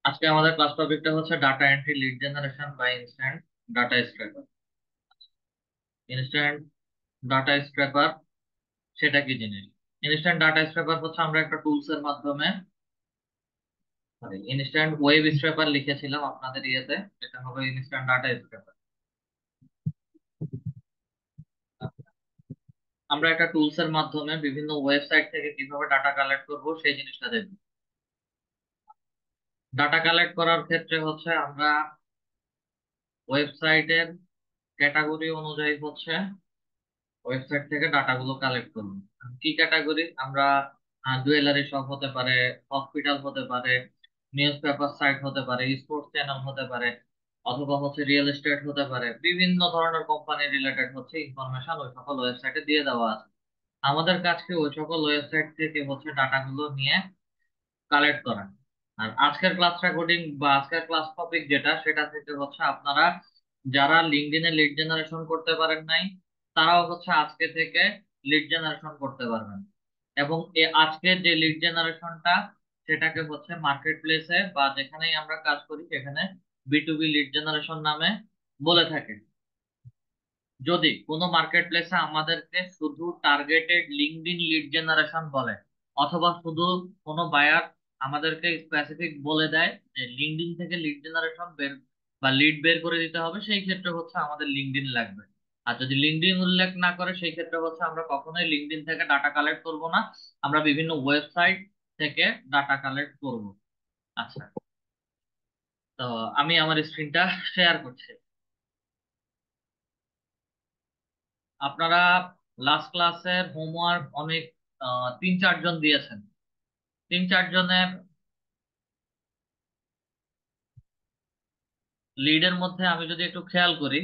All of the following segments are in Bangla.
আজকে আমাদের ক্লাস টপিকটা হচ্ছে data entry lead generation by instant data scraper. Instant data scraper সেটা কি জিনিস? ইনস্ট্যান্ট ডাটা স্ক্র্যাপার হচ্ছে আমরা একটা টুলস এর মাধ্যমে ইনস্ট্যান্ট ওয়েব স্ক্র্যাপার লিখেছিলাম আপনাদের ইয়েতে, এটা হবে ইনস্ট্যান্ট ডাটা স্ক্র্যাপার। আমরা একটা টুলস এর মাধ্যমে বিভিন্ন ওয়েবসাইট থেকে কিভাবে ডাটা কালেক্ট করব সেই জিনিসটা দেখব। ডাটা কালেক্ট করার ক্ষেত্রে হচ্ছে আমরা ওয়েবসাইটের ক্যাটাগরি অনুযায়ী হচ্ছে ওয়েবসাইট থেকে ডাটাগুলো কালেক্ট করুন। কি ক্যাটাগরি? আমরা জুয়েলারি শপ হতে পারে, হসপিটাল হতে পারে, নিউজ পেপার সাইট হতে পারে, স্পোর্টস চ্যানেল হতে পারে, অথবা হচ্ছে রিয়েল এস্টেট হতে পারে। বিভিন্ন ধরনের কোম্পানি রিলেটেড হচ্ছে ইনফরমেশন ওই সকল ওয়েবসাইটে দিয়ে দেওয়া আছে। আমাদের কাজকে ওই সকল ওয়েবসাইট থেকে হচ্ছে ডাটাগুলো নিয়ে কালেক্ট করা। আর আজকের ক্লাস রেকর্ডিং বা আজকের ক্লাস টপিক যেটা, সেটা থেকে হচ্ছে আপনারা যারা লিঙ্কডইনে লিড জেনারেশন করতে পারেন নাই, তারাও হচ্ছে আজকে থেকে লিড জেনারেশন করতে পারবেন। এবং আজকের যে লিড জেনারেশনটা, সেটাকে হচ্ছে মার্কেট প্লেসে বা যেখানেই আমরা কাজ করি সেখানে B2B লিড জেনারেশন নামে বলে থাকে। যদি কোনো মার্কেট প্লেসে আমাদেরকে শুধু টার্গেটেড লিঙ্কডইন লিড জেনারেশন বলে, অথবা শুধু কোনো বায়ার আমাদেরকে স্পেসিফিক বলে দেয় যে লিঙ্কডইন থেকে লিড জেনারেশন বের বা লিড বের করে দিতে হবে, সেই ক্ষেত্রে হচ্ছে আমাদের লিঙ্কডইন লাগবে। আর যদি লিঙ্কডইন উল্লেখ না করে, সেই ক্ষেত্রে হচ্ছে আমরা কখনোই লিঙ্কডইন থেকে ডাটা কালেক্ট করব না, আমরা বিভিন্ন ওয়েবসাইট থেকে ডাটা কালেক্ট করব। আচ্ছা, তো আমি আমার স্ক্রিনটা শেয়ার করছি। আপনারা লাস্ট ক্লাসের হোমওয়ার্ক অনেক 3-4 জন দিয়েছেন। 3-4 জনের লিডের মধ্যে আমি যদি একটু খেয়াল করি,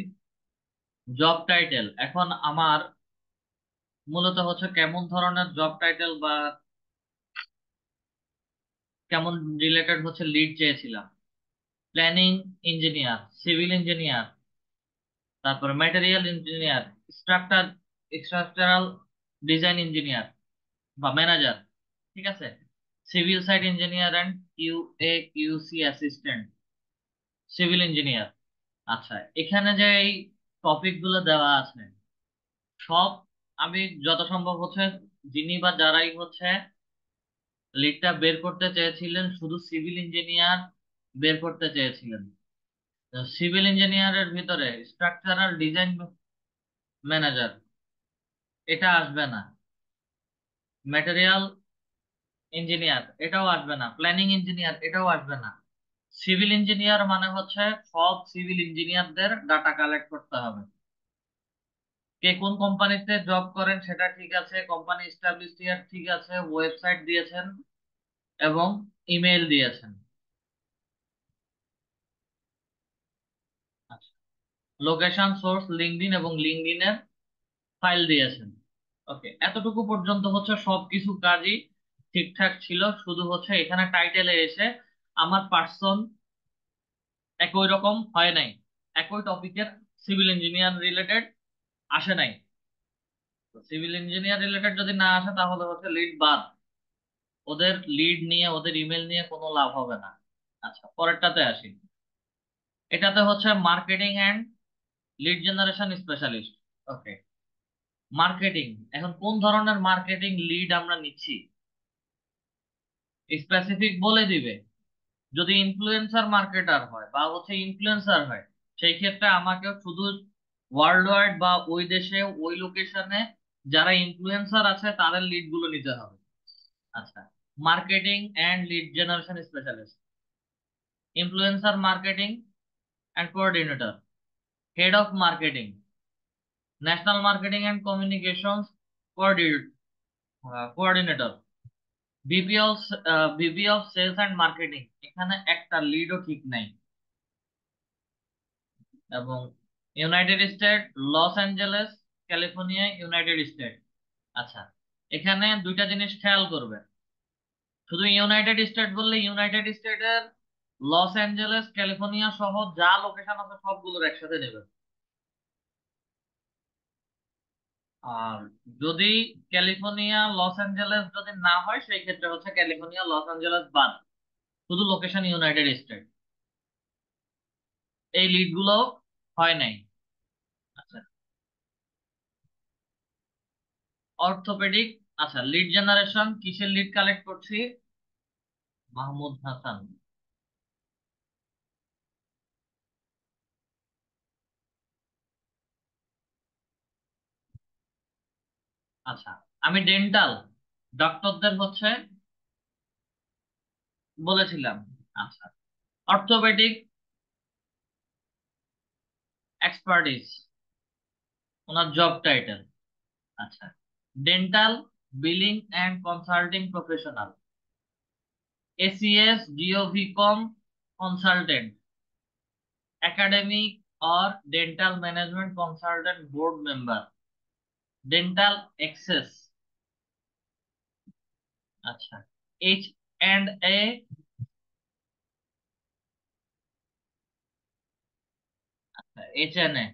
জব টাইটেল এখন আমার মূলত হচ্ছে কেমন ধরনের জব টাইটেল বা কেমন রিলেটেড হচ্ছে লিড চেয়েছিলাম। প্ল্যানিং ইঞ্জিনিয়ার, সিভিল ইঞ্জিনিয়ার, তারপরে material engineer, structure structural design engineer বা ম্যানেজার, ঠিক আছে, civil site engineer and QA/QC assistant, civil engineer. আচ্ছা, এখানে যে এই টপিক গুলো দেওয়া আছে সব, আমি যত সম্ভব হচ্ছে যিনি বা যারাই হচ্ছে লিডটা বের করতে চেয়েছিলেন, শুধু সিভিল ইঞ্জিনিয়ার বের করতে চেয়েছিলেন। সিভিল ইঞ্জিনিয়ারের ভিতরে স্ট্রাকচারাল ডিজাইন ম্যানেজার এটা আসবে না, ম্যাটেরিয়াল ইঞ্জিনিয়ার এটাও আসবে না, প্ল্যানিং ইঞ্জিনিয়ার এটাও আসবে না। সিভিল ইঞ্জিনিয়ার মানে হচ্ছে সব সিভিল ইঞ্জিনিয়ারদের ডাটা কালেক্ট করতে হবে। কে কোন কোম্পানিতে জব করেন সেটা ঠিক আছে, কোম্পানি এস্টাবলিশ ইয়ার ঠিক আছে, ওয়েবসাইট দিয়েছেন এবং ইমেল দিয়েছেন। আচ্ছা, লোকেশন সোর্স লিঙ্কডইন এবং লিঙ্কডইনের ফাইল দিয়েছেন। ওকে, এতটুকু পর্যন্ত হচ্ছে সবকিছু কাজই ঠিকঠাক ছিল। শুধু হচ্ছে এখানে টাইটেলে এসে আমার পার্সন একই রকম হয় নাই, একই টপিকের সিভিল ইঞ্জিনিয়ার রিলেটেড আসে নাই। সিভিল ইঞ্জিনিয়ার রিলেটেড যদি না আসে তাহলে হচ্ছে লিড বাদ, ওদের লিড নিয়ে ওদের ইমেল নিয়ে কোনো লাভ হবে না। আচ্ছা, পরেরটাতে আসি। এটাতে হচ্ছে marketing and lead generation specialist. Okay, marketing, এখন কোন ধরনের মার্কেটিং লিড আমরা নিচ্ছি স্পেসিফিক বলে দিবে। যদি ইনফ্লুয়েন্সার মার্কেটার হয় বা হচ্ছে ইনফ্লুয়েন্সার হয়, সেই ক্ষেত্রে আমাকে শুধু ওয়ার্ল্ড ওয়াইড বা ওই দেশে ওই লোকেশনে যারা ইনফ্লুয়েন্সার আছে তাদের লিড গুলো নিতে হবে। আচ্ছা, marketing and lead generation specialist, influencer marketing and coordinator, head of marketing, national marketing and communications coordinator, VP of sales and marketing, এখানে একটা লিডও ঠিক নাই। এবং United State, Los Angeles, California, United State. আচ্ছা, এখানে দুইটা জিনিস খেয়াল করবে। শুধু ইউনাইটেড স্টেট বললে ইউনাইটেড স্টেটের লস অ্যাঞ্জেলেস, ক্যালিফোর্নিয়া সহ যা লোকেশন আছে সবগুলোর একসাথে নেবে। আর যদি ক্যালিফোর্নিয়া লস অ্যাঞ্জেলেস যদি না হয়, সেই ক্ষেত্রে হচ্ছে ক্যালিফোর্নিয়া লস অ্যাঞ্জেলেস বাদ। শুধু লোকেশন ইউনাইটেড স্টেট। এই লিড গুলো হয় নাই। আচ্ছা, অর্থোপেডিক। আচ্ছা, লিড জেনারেশন কিসের লিড কালেক্ট করছি? মাহমুদ হাসান। আচ্ছা, আমি ডেন্টাল ডক্টরদের হচ্ছে বলেছিলাম। আচ্ছা, অর্থোপেডিক এক্সপার্টিস ওনার জব টাইটেল। আচ্ছা, dental billing and consulting professional, ACS জিওভিকম consultant, academic or dental management consultant board member, dental access. আচ্ছা, H and A, H N A,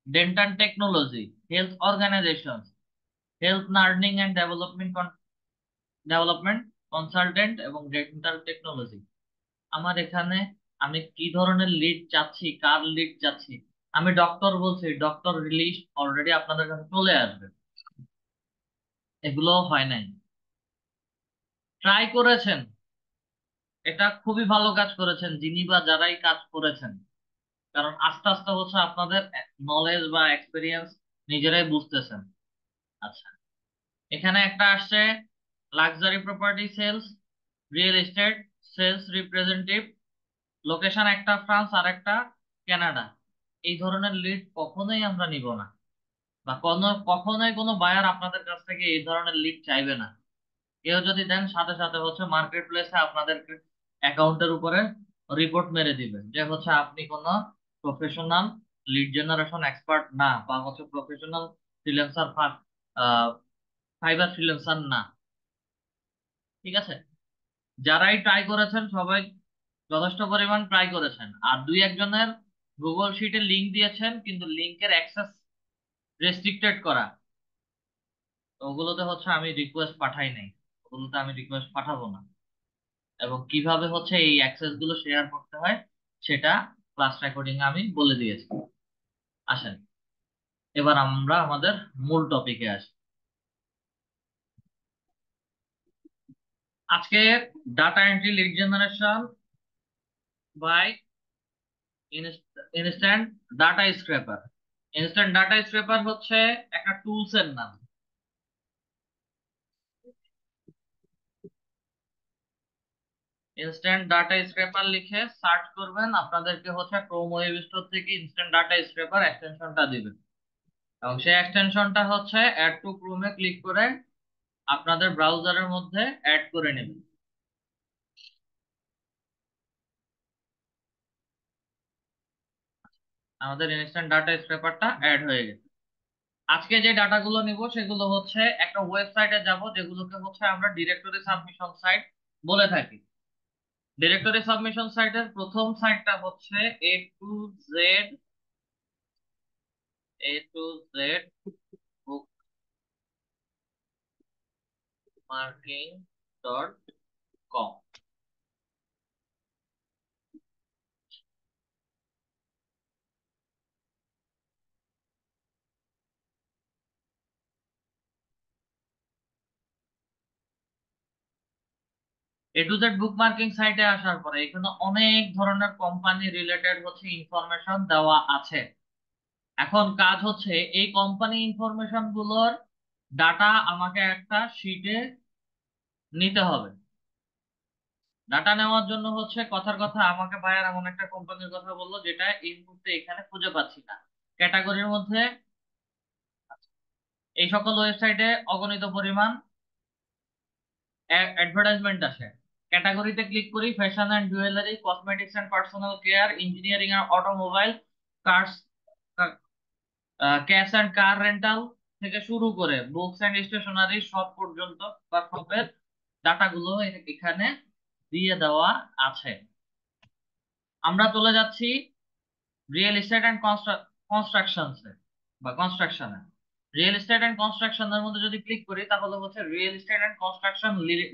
dental technology, health organization, health learning and development consultant এবং ডেন্টাল টেকনোলজি। আমার এখানে আমি কি ধরনের লিড চাচ্ছি, কার লিড চাচ্ছি? আমি ডক্টর বলছি, ডক্টর লিস্ট অলরেডি আপনাদের কাছে চলে আসবে। এগুলো হয় নাই। ট্রাই করেছেন, এটা খুবই ভালো কাজ করেছেন যিনি বা যারাই কাজ করেছেন, কারণ আস্তে আস্তে হচ্ছে আপনাদের নলেজ বা এক্সপিরিয়েন্স নিজেরাই বুঝতেছেন। আচ্ছা, এখানে একটা আসছে luxury property sales, real estate sales representative, location একটা ফ্রান্স আর একটা কানাডা। এই ধরনের লিড কখনোই আমরা নিব না, বা কখনোই কোনো বায়ার আপনাদের কাছ থেকে এই ধরনের লিড চাইবে না। কেউ যদি দেন, সাথে সাথে হচ্ছে মার্কেট প্লেসে আপনাদের অ্যাকাউন্টের উপরে রিপোর্ট মেরে দিবে যে হচ্ছে আপনি কোনো প্রফেশনাল লিড জেনারেশন এক্সপার্ট না, বা হচ্ছে প্রফেশনাল ফ্রিল্যান্সার, ফাইবার ফ্রিল্যান্সার না। ঠিক আছে, যারাই ট্রাই করেছেন সবাই যথেষ্ট পরিমাণ ট্রাই করেছেন, আর দুই একজনের গুগল শিটে লিংক দিয়েছেন কিন্তু লিংকের অ্যাক্সেস রেস্ট্রিক্টেড করা। তো ওগুলোতে হচ্ছে আমি রিকোয়েস্ট পাঠাই নাই, ওগুলোতে আমি রিকোয়েস্ট পাঠাবো না। এবং কিভাবে হচ্ছে এই অ্যাক্সেস গুলো শেয়ার করতে হয় সেটা ক্লাস রেকর্ডিং আমি বলে দিয়েছি। আসেন, এবার আমরা আমাদের মূল টপিকে আসি। আজকে data entry lead generation by instant data scraper. Instant data scraper হচ্ছে একটা টুলস এর নাম। ইনস্ট্যান্ট ডাটা স্ক্র্যাপার লিখে সার্চ করবেন, আপনাদেরকে হচ্ছে ক্রোম ওয়েব স্টোর থেকে ইনস্ট্যান্ট ডাটা স্ক্র্যাপার এক্সটেনশনটা দিবেন, এবং সেই এক্সটেনশনটা হচ্ছে অ্যাড টু ক্রোমে ক্লিক করে আপনাদের ব্রাউজারের মধ্যে অ্যাড করে নেবেন। আমাদের ইনস্ট্যান্ট ডাটা স্ক্র্যাপারটা অ্যাড হয়ে গেছে। আজকে যে ডাটাগুলো নিব সেগুলো হচ্ছে একটা ওয়েবসাইটে যাব, যেগুলোকে হচ্ছে আমরা ডিরেক্টরি সাবমিশন সাইট বলে থাকি। ডিরেক্টরি সাবমিশন সাইটের প্রথম সাইটটা হচ্ছে A to Z, A to Z bookmarking dot com. A to Z bookmarking সাইটে আসার পরে এখানে অনেক ধরনের কোম্পানি রিলেটেড হচ্ছে ইনফরমেশন দেওয়া আছে। এখন কাজ হচ্ছে এই কোম্পানি ইনফরমেশন গুলোর ডাটা আমাকে একটা শিটে নিতে হবে। ডাটা নেওয়ার জন্য হচ্ছে কথার কথা আমাকে ভাইয়ার এমন একটা কোম্পানির কথা বললো যেটা এই মুহূর্তে এখানে খুঁজে পাচ্ছি না। ক্যাটাগরির মধ্যে এই সকল ওয়েবসাইটে অগণিত পরিমাণ অ্যাডভার্টাইজমেন্ট আসে। ক্যাটাগরিতে ক্লিক করি, fashion and jewellery, cosmetics and personal care, engineering and automobile, cars, cash and car rental থেকে শুরু করে বুকস অ্যান্ড স্টেশনারি সব পর্যন্ত বা সবের ডাটাগুলো এখানে দিয়ে দেওয়া আছে। আমরা চলে যাচ্ছি রিয়েল এস্টেট অ্যান্ড কনস্ট্রাকশনসে বা কনস্ট্রাকশনে। রিয়েল এস্টেট অ্যান্ড কনস্ট্রাকশনের মধ্যে যদি ক্লিক করি তাহলে হচ্ছে real estate and construction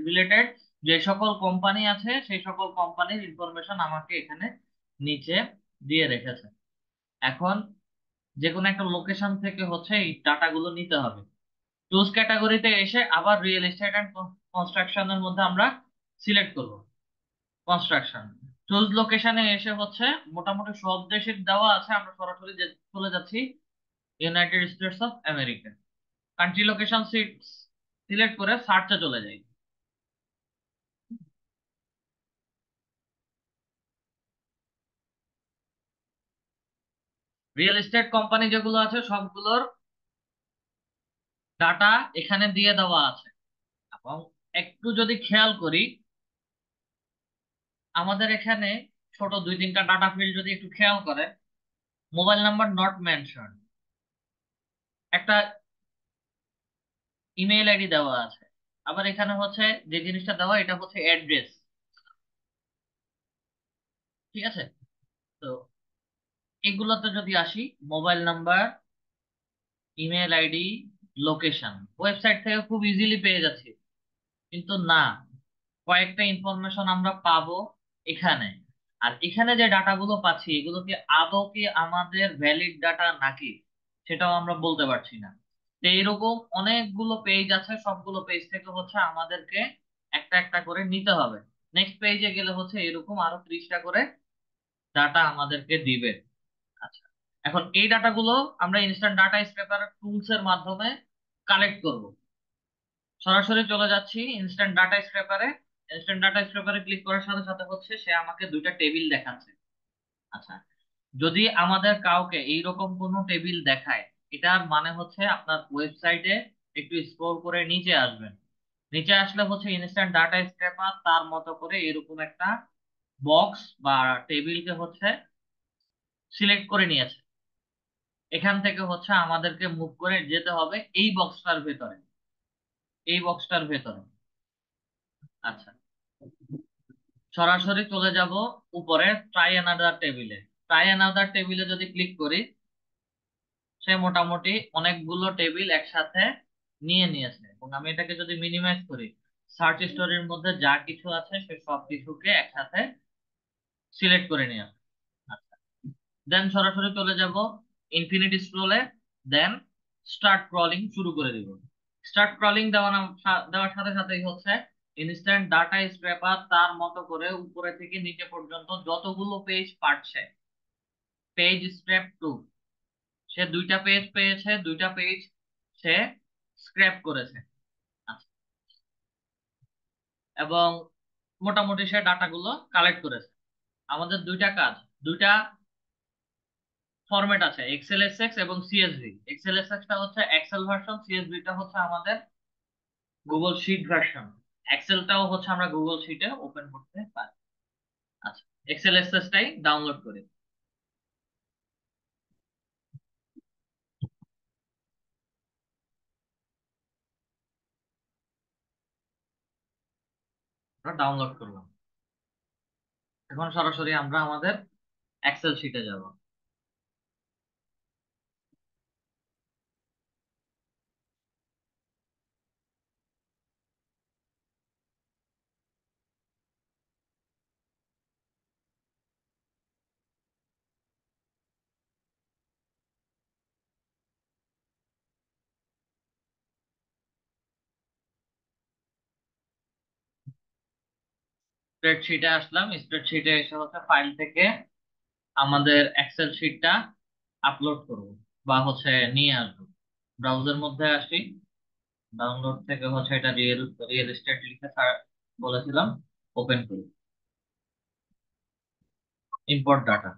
related যে সকল কোম্পানি আছে সেই সকল কোম্পানির ইনফরমেশন আমাকে এখানে নিচে দিয়ে রেখেছে। এখন যে কোনো একটা লোকেশন থেকে হচ্ছে এই ডাটাগুলো নিতে হবে। চুজ ক্যাটাগরিতে এসে আবার রিয়েল এস্টেট অ্যান্ড কনস্ট্রাকশনের মধ্যে আমরা সিলেক্ট করব কনস্ট্রাকশন। চুজ লোকেশনে এসে হচ্ছে মোটামুটি সব দেশের দেওয়া আছে, আমরা সরাসরি চলে যাচ্ছি United states of America. Country location select করে সার্চে চলে যাই। রিয়েল এস্টেট কোম্পানি যেগুলো আছে সবগুলোর ডাটা এখানে দিয়ে দেওয়া আছে। এবং একটু যদি খেয়াল করি, আমাদের এখানে ছোট দুই তিনটা ডাটা ফিল্ড যদি একটু খেয়াল করেন, মোবাইল নাম্বার নট মেনশন, একটা ইমেইল আইডি দেওয়া আছে। আবার এখানে হচ্ছে যে জিনিসটা দেওয়া এটা হচ্ছে অ্যাড্রেস। ঠিক আছে, তো এগুলোতে যদি আসি, mobile number, email ID, location, website থেকে খুব ইজিলি পেয়ে যাচ্ছি। কিন্তু না, কয়েকটা ইনফরমেশন আমরা পাবো এখানে। আর এখানে যে ডাটাগুলো পাচ্ছি এগুলো কি আদৌ কি আমাদের ভ্যালিড ডাটা নাকি সেটাও আমরা বলতে পারছি না। তো এইরকম অনেকগুলো পেজ আছে, সবগুলো পেজ থেকে হচ্ছে আমাদেরকে একটা একটা করে নিতে হবে। নেক্সট পেজে গেলে হচ্ছে এরকম আরো 30টা করে ডাটা আমাদেরকে দিবে। আচ্ছা, এখন এই ডাটাগুলো আমরা ইনস্ট্যান্ট ডাটা স্ক্র্যাপার টুলস এর মাধ্যমে কালেক্ট করব। সরাসরি চলে যাচ্ছি ইনস্ট্যান্ট ডাটা স্ক্র্যাপারে। ইনস্ট্যান্ট ডাটা স্ক্র্যাপারে ক্লিক করার সাথে সাথে হচ্ছে সে আমাকে দুইটা টেবিল দেখাচ্ছে। আচ্ছা, যদি আমাদের কাউকে এইরকম কোনো টেবিল দেখায়, এটার মানে হচ্ছে আপনার ওয়েবসাইটে একটু স্ক্রল করে নিচে আসবেন। নিচে আসলে হচ্ছে ইনস্ট্যান্ট ডাটা স্ক্র্যাপার তার মতো করে এরকম একটা বক্স বা টেবিলকে হচ্ছে সিলেক্ট করে নিয়েছে। এখান থেকে হচ্ছে আমাদেরকে মুভ করে যেতে হবে এই বক্সটার ভেতরে, এই বক্সটার ভেতরে। আচ্ছা, সরাসরি চলে যাব উপরে ট্রাই অ্যানাদার টেবিলে। ট্রাই অ্যানাদার টেবিলে যদি ক্লিক করি, সে মোটামুটি অনেকগুলো টেবিল একসাথে নিয়ে নিয়েছে। এবং আমি এটাকে যদি মিনিমাইজ করি, সার্চ স্টোরির মধ্যে যা কিছু আছে সে সব কিছুকে একসাথে সিলেক্ট করে নিয়ে আসে। আচ্ছা, দেন সরাসরি চলে যাব ইনফিনিটি স্ক্রলে। দেন স্টার্ট ক্রলিং শুরু করে দিব। স্টার্ট ক্রলিং দেওয়ার সাথে সাথেই হচ্ছে ইনস্ট্যান্ট ডাটা স্ক্র্যাপার তার মতো করে উপরে থেকে নিচে পর্যন্ত যতগুলো পেজ পাচ্ছে, পেজ স্ক্র্যাপ টু, সে দুইটা পেজ পেয়েছে, দুইটা পেজ সে স্ক্র্যাপ করেছে। আচ্ছা, এবং মোটামুটি সে ডাটাগুলো কালেক্ট করেছে। আমাদের দুইটা কাজ, দুইটা ফরম্যাট আছে, এক্সেল এসএক্স এবং সিএসভি। এক্সেল এসএক্স টা হচ্ছে এক্সেল ভার্সন, সিএসভি টা হচ্ছে আমাদের গুগল শিট ভার্সন। এক্সেলটাও হচ্ছে আমরা গুগল শিটে ওপেন করতে পারি। আচ্ছা, এক্সেল এসএক্স টাই ডাউনলোড করি। আমরা ডাউনলোড করলাম। এখন সরাসরি আমরা আমাদের এক্সেল শিটে যাব। স্প্রেডশিটে আসলাম। স্প্রেডশিটে এসে হচ্ছে ফাইল থেকে আমাদের এক্সেল শিটটা আপলোড করব বা হচ্ছে নিয়ে আসবো। ব্রাউজার মধ্যে আসি, ডাউনলোড থেকে হচ্ছে এটা রিয়েল রিয়েল এস্টেট লিখে বলেছিলাম, ওপেন করি। ইম্পোর্ট ডাটা,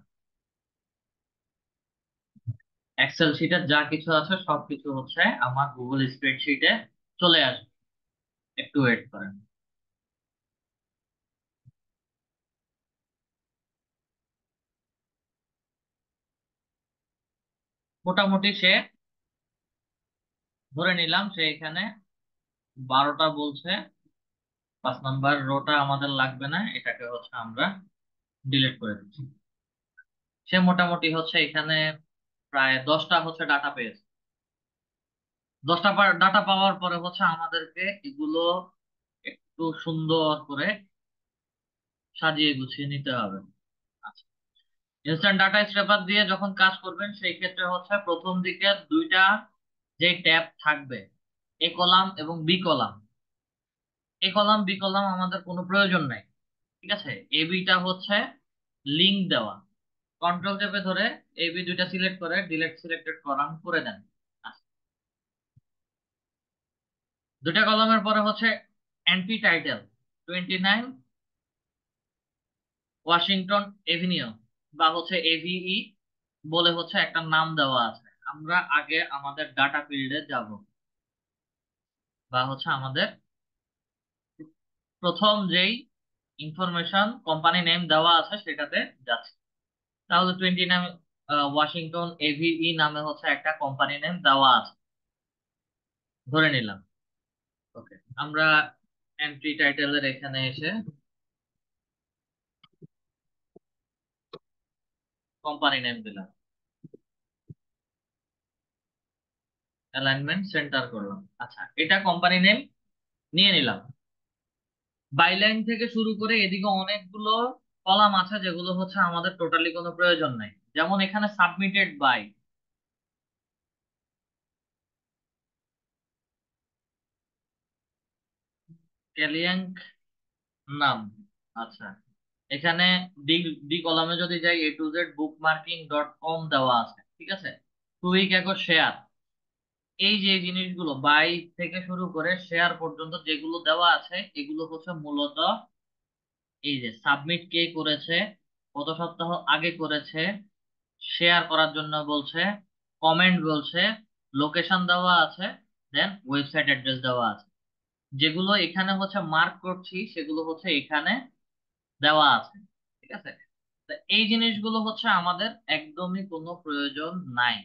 এক্সেল শিটে যা কিছু আছে সবকিছু হচ্ছে আমার গুগল স্প্রেডশিটে চলে আসবে। একটু ওয়েট করেন। মোটামুটি সে, ধরে নিলাম সে এখানে 12টা বলছে। 5 নাম্বার রোটা আমাদের লাগবে না, এটাকে হচ্ছে আমরা ডিলিট করে দিচ্ছি। সে মোটামুটি হচ্ছে এখানে প্রায় 10টা হচ্ছে ডাটা পেয়েছে। 10টা ডাটা পাওয়ার পরে হচ্ছে আমাদেরকে এগুলো একটু সুন্দর করে সাজিয়ে গুছিয়ে নিতে হবে। আচ্ছা, ইনস্ট্যান্ট ডাটা স্ক্র্যাপার দিয়ে যখন কাজ করবেন সেই ক্ষেত্রে হচ্ছে প্রথম দিকে দুইটা যে ট্যাব থাকবে, এ কলাম এবং বি কলাম, এ কলাম বি কলাম আমাদের কোনো প্রয়োজন নাই। ঠিক আছে, এ বিটা হচ্ছে লিংক দেওয়া। কন্ট্রোল চেপে ধরে এ বি দুইটা সিলেক্ট করে ডিলেট সিলেক্টেড কলাম করে দেন। আচ্ছা, দুইটা কলামের পরে হচ্ছে এন্ট্রি টাইটেল 29 ওয়াশিংটন এভিনিউ বা হচ্ছে এভিই বলে হচ্ছে একটা নাম দেওয়া আছে। আমরা আগে আমাদের ডাটা ফিল্ডে যাব, বা হচ্ছে আমাদের প্রথম যেই ইনফরমেশন কোম্পানি নেম দেওয়া আছে সেটাতে যাচ্ছে। তাহলে 29 ওয়াশিংটন এভিই নামে হচ্ছে একটা কোম্পানি নেম দেওয়া আছে ধরে নিলাম। ওকে, আমরা এন্ট্রি টাইটেলের এখানে এসে কোম্পানি নেম দিলাম, অ্যালাইনমেন্ট সেন্টার করলাম। আচ্ছা, এটা কোম্পানি নেম নিয়ে নিলাম। বাইলাইন থেকে শুরু করে এদিকে অনেকগুলো কলাম আছে যেগুলো হচ্ছে আমাদের টোটালি কোনো প্রয়োজন নাই। যেমন এখানে সাবমিটেড বাই ক্যালিয়াঙ্ক নাম। আচ্ছা, এখানে ডি ডি কলামে যদি যাই a2z bookmarking.com দেওয়া আছে। ঠিক আছে, টুইক একর শেয়ার, এই যে জিনিসগুলো বাই থেকে শুরু করে শেয়ার পর্যন্ত যেগুলো দেওয়া আছে এগুলো হচ্ছে মূলত এই যে সাবমিট কে করেছে, কত সপ্তাহ আগে করেছে, শেয়ার করার জন্য বলছে, কমেন্ট বলছে, লোকেশন দেওয়া আছে, দেন ওয়েবসাইট অ্যাড্রেস দেওয়া আছে। যেগুলো এখানে হচ্ছে মার্ক করছি সেগুলো হচ্ছে এখানে দেওয়া আছে। ঠিক আছে, তা এই জিনিসগুলো হচ্ছে আমাদের একদমই কোনো প্রয়োজন নাই।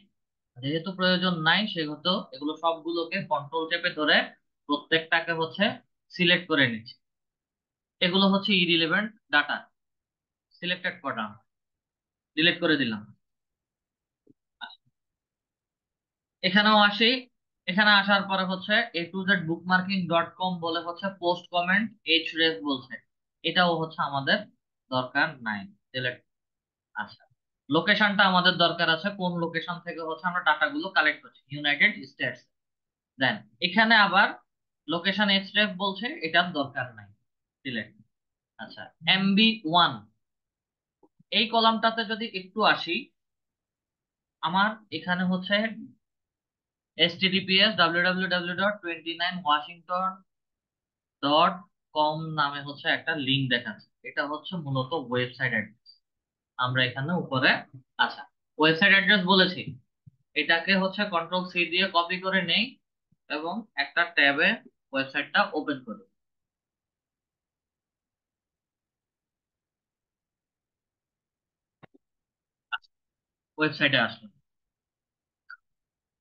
যেহেতু প্রয়োজন নাই সেহেতু এগুলো সবগুলোকে কন্ট্রোল চেপে ধরে প্রত্যেকটাকে হচ্ছে সিলেক্ট করে নিচ্ছি। এগুলো হচ্ছে ইরিলেভেন্ট ডাটা, সিলেক্টেড করা, ডিলিট করে দিলাম। এখানেও আসি, এখানে আসার পরে হচ্ছে a2z bookmarking.com বলে হচ্ছে পোস্ট কমেন্ট href বলছে, এটাও হচ্ছে আমাদের দরকার নাই, ডিলিট। আচ্ছা, লোকেশনটা আমাদের দরকার আছে, কোন লোকেশন থেকে হচ্ছে আমরা ডাটাগুলো কালেক্ট করছি, ইউনাইটেড স্টেটস। দেন এখানে আবার লোকেশন href বলছে, এটার দরকার নাই, ডিলিট। আচ্ছা, MB1 এই কলামটাতে যদি একটু আসি, আমার এখানে হচ্ছে https://www.29washington.com নামে হচ্ছে একটা লিঙ্ক দেখাচ্ছে। এটা হচ্ছে মূলত ওয়েবসাইট অ্যাড্রেস। আমরা এখানে উপরে, আচ্ছা, ওয়েবসাইট অ্যাড্রেস বলেছি, এটাকে হচ্ছে কন্ট্রোল সি দিয়ে কপি করে নেই এবং একটা ট্যাবে ওয়েবসাইটটা ওপেন করি। ওয়েবসাইটে আসলো,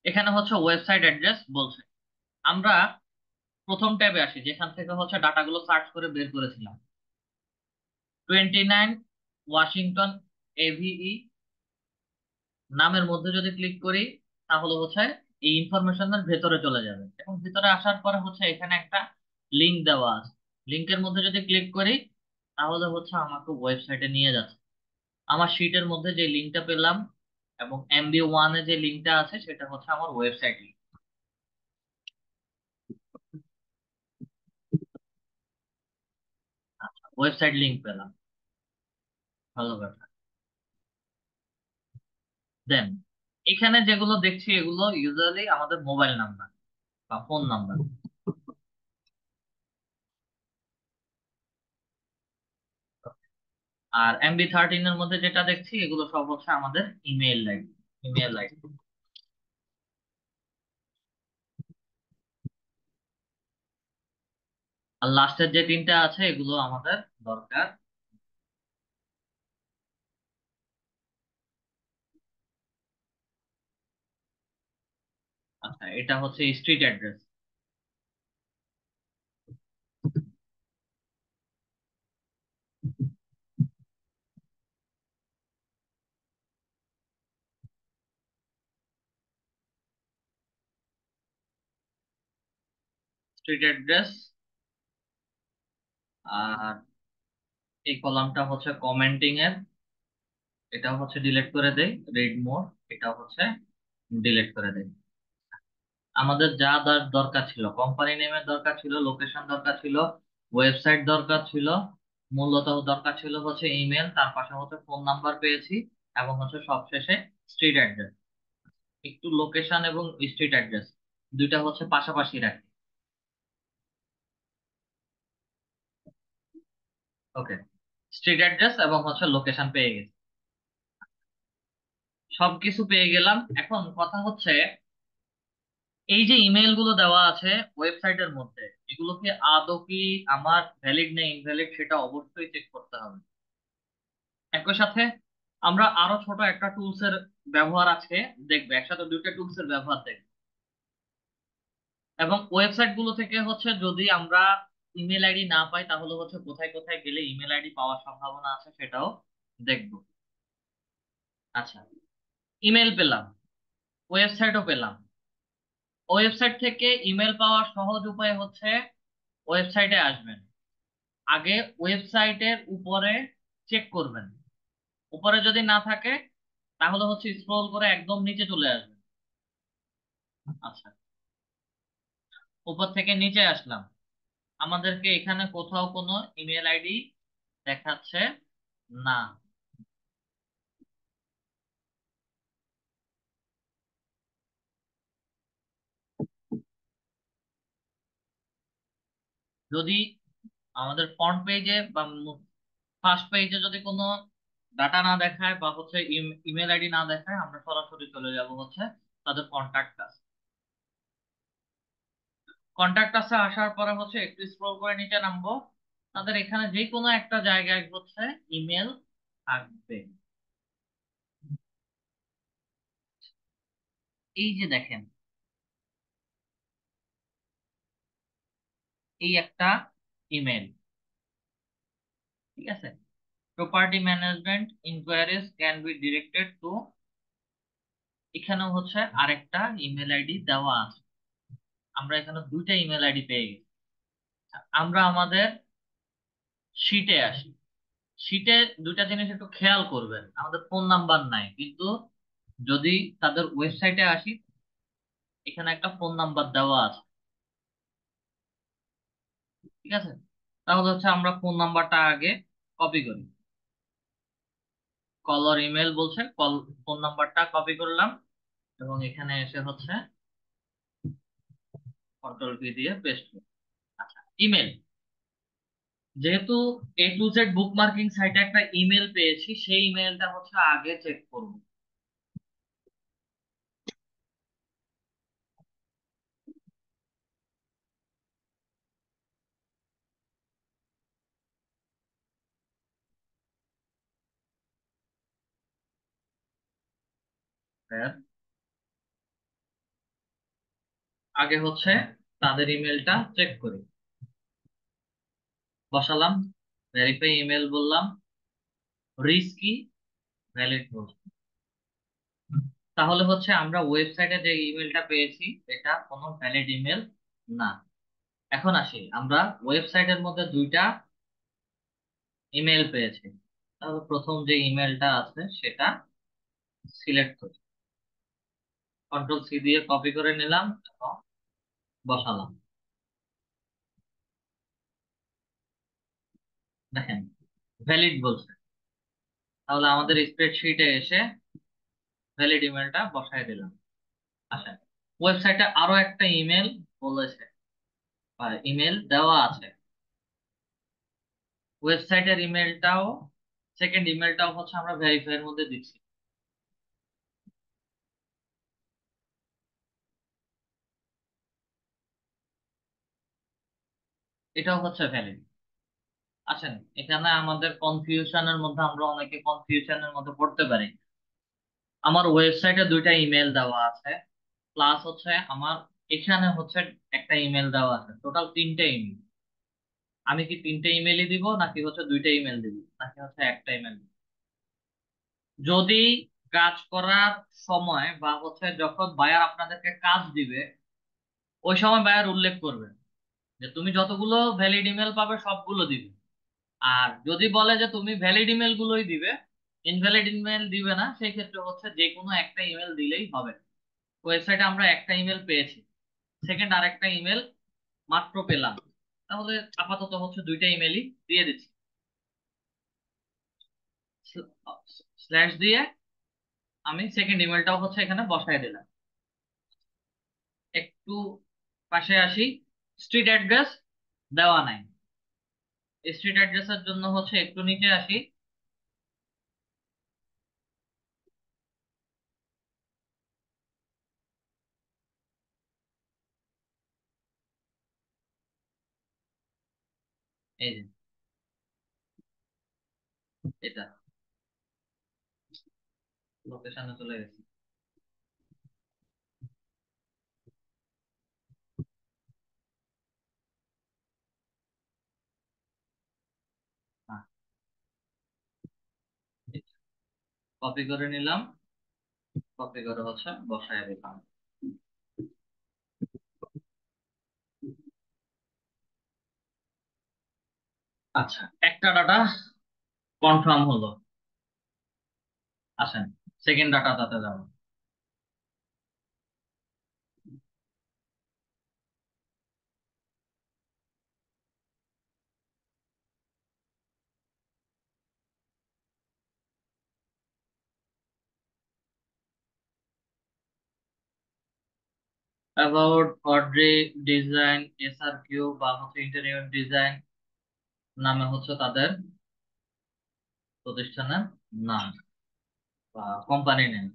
এখানে হচ্ছে ওয়েবসাইট অ্যাড্রেস বলছে। আমরা প্রথম ট্যাবে আসি যেখান থেকে হচ্ছে ডাটাগুলো সার্চ করে বের করেছিলাম, 29 ওয়াশিংটন এভিই নামের মধ্যে যদি ক্লিক করি তাহলে হচ্ছে এই ইনফরমেশনের ভেতরে চলে যাবে, এবং ভেতরে আসার পরে হচ্ছে এখানে একটা লিংক দেওয়া আছে। লিংকের মধ্যে যদি ক্লিক করি তাহলে হচ্ছে আমাকে ওয়েবসাইটে নিয়ে যাচ্ছে। আমার শিটের মধ্যে যে লিংকটা পেলাম এবং MB1 এ যে লিংকটা আছে সেটা হচ্ছে আমার ওয়েবসাইট লিংক, ওয়েবসাইট লিংক পেলাম, ভালো কথা। দেন এখানে যেগুলো দেখছি এগুলো ইউজুয়ালি আমাদের মোবাইল নাম্বার বা ফোন নাম্বার। আর MB13 এর মধ্যে যেটা দেখছি এগুলো সব হচ্ছে আমাদের ইমেল আইডি, ইমেল আইডি। আর লাস্টের যে তিনটা আছে এগুলো আমাদের দরকার। আচ্ছা, এটা হচ্ছে স্ট্রিট অ্যাড্রেস। স্ট্রিট অ্যাড্রেস আর এই কলামটা হচ্ছে কমেন্টিং এর, এটা হচ্ছে ডিলিট করে দেই। রিড মোর, এটা হচ্ছে ডিলিট করে দেই। আমাদের যা দরকার ছিল, কোম্পানি নেমের দরকার ছিল, লোকেশন দরকার ছিল, ওয়েবসাইট দরকার ছিল, মূলত দরকার ছিল হচ্ছে ইমেল, তার পাশে হচ্ছে ফোন নাম্বার পেয়েছি, এবং হচ্ছে সবশেষে স্ট্রিট অ্যাড্রেস। একটু লোকেশন এবং স্ট্রিট অ্যাড্রেস দুইটা হচ্ছে পাশাপাশি রাখি। ওকে, স্ট্রিট অ্যাড্রেস এবং হচ্ছে লোকেশন পেয়ে গেছি, সবকিছু পেয়ে গেলাম। এখন কথা হচ্ছে, এই যে ইমেল গুলো দেওয়া আছে ওয়েবসাইটের মধ্যে, এগুলো কি আদৌ কি আমার ভ্যালিড না ইনভ্যালিড সেটা অবশ্যই চেক করতে হবে। একই সাথে আমরা আরো ছোট একটা টুলস এর ব্যবহার আছে দেখবে, একসাথে দুইটা টুলস এর ব্যবহার দেখবে। এবং ওয়েবসাইট গুলো থেকে হচ্ছে যদি আমরা ইমেল আইডি না পাই, তাহলে হচ্ছে কোথায় কোথায় গেলে ইমেল আইডি পাওয়ার সম্ভাবনা আছে সেটাও দেখবো। আচ্ছা, ইমেল পেলাম, ওয়েবসাইটও পেলাম। ওয়েবসাইট থেকে ইমেল পাওয়ার সহজ উপায় হচ্ছে ওয়েবসাইটে আসবেন, আগে ওয়েবসাইটের উপরে চেক করবেন। উপরে যদি না থাকে তাহলে হচ্ছে স্ক্রল করে একদম নিচে চলে আসবেন। আচ্ছা, উপর থেকে নিচে আসলাম, আমাদেরকে এখানে কোথাও কোনো ইমেল আইডি দেখাচ্ছে না। যদি আমাদের ফ্রন্ট পেজে বা ফার্স্ট পেজে যদি কোনো ডাটা না দেখায় বা হচ্ছে ইমেল আইডি না দেখায়, আমরা সরাসরি চলে যাব হচ্ছে তাদের কন্ট্যাক্ট আস। কন্ট্যাক্ট আসে আসার পরে হচ্ছে একটু স্ক্রল করে নিচে নামবো, তাদের এখানে যে কোনো একটা জায়গায় হচ্ছে ইমেল থাকবে। এই যে দেখেন, এই একটা ইমেল, ঠিক আছে, property management enquiries can be directed to, এখানেও হচ্ছে আরেকটা ইমেল আইডি দেওয়া আছে। আমরা এখানে দুইটা ইমেল আইডি পেয়ে গেছি। আমরা আমাদের শিটে আসি। শিটে দুইটা জিনিস একটু খেয়াল করবেন, আমাদের ফোন নাম্বার নাই, কিন্তু যদি তাদের ওয়েবসাইটে আসি, এখানে একটা ফোন নাম্বার দেওয়া আছে, ঠিক আছে। তাহলে হচ্ছে আমরা ফোন নাম্বারটা আগে কপি করি। কলর ইমেল বলছে, কল, ফোন নাম্বারটা কপি করলাম এবং এখানে এসে হচ্ছে কন্ট্রোল ভি দিয়ে পেস্ট করি। আচ্ছা, ইমেল, যেহেতু A to Z বুকমার্কিং সাইটে একটা ইমেল পেয়েছি, সেই ইমেলটা হচ্ছে আগে চেক করব। হ্যাঁ, আগে হচ্ছে তাদের ইমেলটা চেক করি। বসালাম, ভেরিফাই ইমেল বললাম, রিস্কি, ভ্যালিড বললাম। তাহলে হচ্ছে আমরা ওয়েবসাইটে যে ইমেলটা পেয়েছি এটা কোনো ভ্যালিড ইমেল না। এখন আসি, আমরা ওয়েবসাইটের মধ্যে দুইটা ইমেল পেয়েছি, তাহলে প্রথম যে ইমেলটা আছে সেটা সিলেক্ট করি, কন্ট্রোল C দিয়ে কপি করে নিলাম এবং বসালাম। দেখেন, ভ্যালিড বলছে, তাহলে আমাদের স্প্রেডশিটে এসে ভ্যালিড ইমেলটা বসায় দিলাম। আচ্ছা, ওয়েবসাইটে আরো একটা ইমেল বলেছে বা ইমেল দেওয়া আছে, ওয়েবসাইটের ইমেলটাও, সেকেন্ড ইমেলটাও হচ্ছে আমরা ভেরিফাই এর মধ্যে দিচ্ছি, এটাও হচ্ছে ভ্যালিড। আচ্ছা, এখানে আমাদের কনফিউশনের মধ্যে, আমরা অনেকে কনফিউশনের মধ্যে পড়তে পারি। আমার ওয়েবসাইটে দুইটা ইমেল দেওয়া আছে, প্লাস হচ্ছে আমার এখানে হচ্ছে একটা ইমেল দেওয়া আছে, টোটাল তিনটে ইমেল। আমি কি তিনটে ইমেলই দিব, নাকি হচ্ছে দুইটা ইমেল দিব, নাকি হচ্ছে একটা ইমেল? যদি কাজ করার সময় বা হচ্ছে যখন বায়ার আপনাদেরকে কাজ দিবে, ওই সময় বায়ার উল্লেখ করবে যে তুমি যতগুলো ভ্যালিড ইমেল পাবে সবগুলো দিবে, আর যদি বলে যে তুমি ভ্যালিড ইমেল গুলোই দিবে, ইনভ্যালিড ইমেল দিবে না, সেই ক্ষেত্রে হচ্ছে যে কোনো একটা ইমেল দিলেই হবে। ওয়েবসাইটে আমরা একটা ইমেল পেয়েছি, সেকেন্ড আরেকটা ইমেল মাত্র পেলাম, তাহলে আপাতত হচ্ছে দুইটা ইমেলই দিয়ে দিচ্ছি। স্ল্যাশ দিয়ে আমি সেকেন্ড ইমেলটাও হচ্ছে এখানে বসায় দিলাম। একটু পাশে আসি, স্ট্রিট অ্যাড্রেস দেওয়া নাই। স্ট্রিট অ্যাড্রেসের জন্য হচ্ছে একটু নিচে আসি। এই যে এটা লোকেশনে চলে গেছি। কপি করে নিলাম, কপি করে হচ্ছে বসায় দিলাম। আচ্ছা, একটা ডাটা কনফার্ম হলো। আসেন সেকেন্ড ডাটাটাতে যাবো। অ্যাবাউট অড্রি ডিজাইন এসআরকিউ বা হচ্ছে ইন্টেরিয়র ডিজাইন নামে হচ্ছে তাদের প্রতিষ্ঠানের নাম বা কোম্পানি নেম।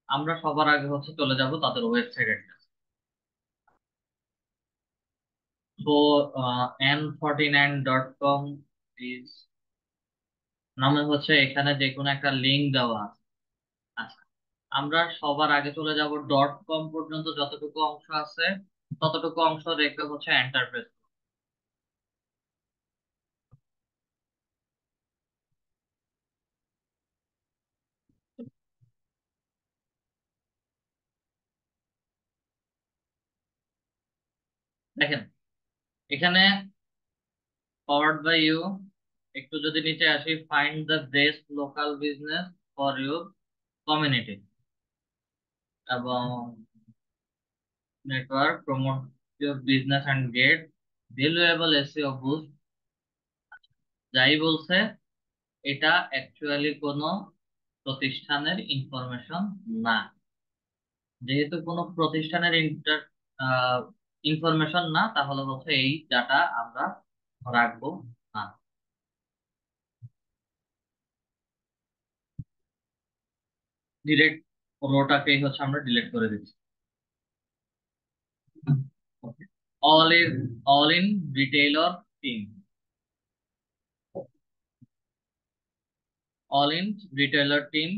আমরা সবার আগে হচ্ছে চলে যাব তাদের ওয়েবসাইটের কাছে। তো n49.com ইজ নামে হচ্ছে এখানে যে কোনো একটা লিঙ্ক দেওয়া আছে। আচ্ছা, আমরা সবার আগে চলে যাব ডট কম পর্যন্ত, যতটুকু অংশ আছে ততটুকু অংশ রেখে হচ্ছে এন্টার প্রেস। দেখেন এখানে পাওয়ার্ড বাই ইউ, একটু যদি নিচে আসি, find the best local business for your community এবং network promote your business and get valuable SEO boost. যাই বলছে, এটা অ্যাকচুয়ালি কোনো প্রতিষ্ঠানের ইনফরমেশন না। যেহেতু কোনো প্রতিষ্ঠানের ইনফরমেশন না, তাহলে হচ্ছে এই ডাটা আমরা রাখবো না। ডিলেট রোটাকেই হচ্ছে আমরা ডিলিট করে দিচ্ছি। All in all in retailer team, all in retailer team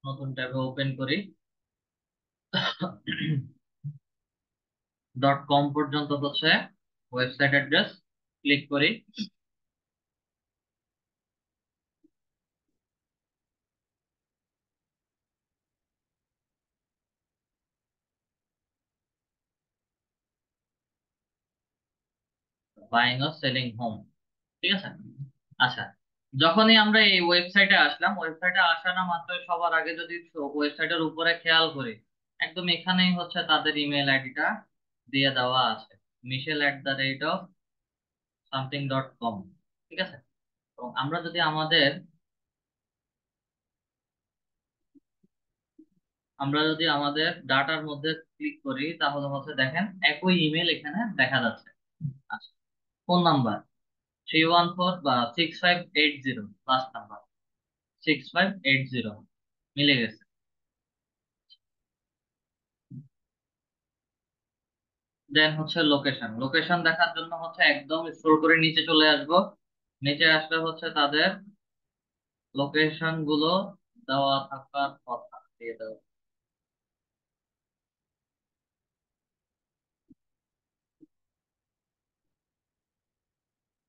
নতুন ট্যাবে ওপেন করি। ডট কম পর্যন্ত হচ্ছে ওয়েবসাইট অ্যাড্রেস, ক্লিক করি। বাইং অর সেলিং হোম, ঠিক আছে। আচ্ছা, যখনই আমরা এই ওয়েবসাইটে আসলাম, ওয়েবসাইটে আসা না মাত্রই সবার আগে যদি ওয়েবসাইটের উপরে খেয়াল করি, একদম এখানেই হচ্ছে তাদের ইমেল আইডিটা দিয়ে দেওয়া আছে, michelle@the rate of something.com, ঠিক আছে। তো আমরা যদি আমাদের ডাটার মধ্যে ক্লিক করি, তাহলে হচ্ছে দেখেন একই ইমেল এখানে দেখা যাচ্ছে। আচ্ছা, ফোন নাম্বার 314 বা 6580, লাস্ট নাম্বার 6580, মিলে গেছে। দেন হচ্ছে লোকেশন, লোকেশন দেখার জন্য হচ্ছে একদম স্ক্রল করে নিচে চলে আসবো। নিচে আসলে হচ্ছে তাদের লোকেশন গুলো দেওয়া থাকার কথা, দিয়ে দেবো।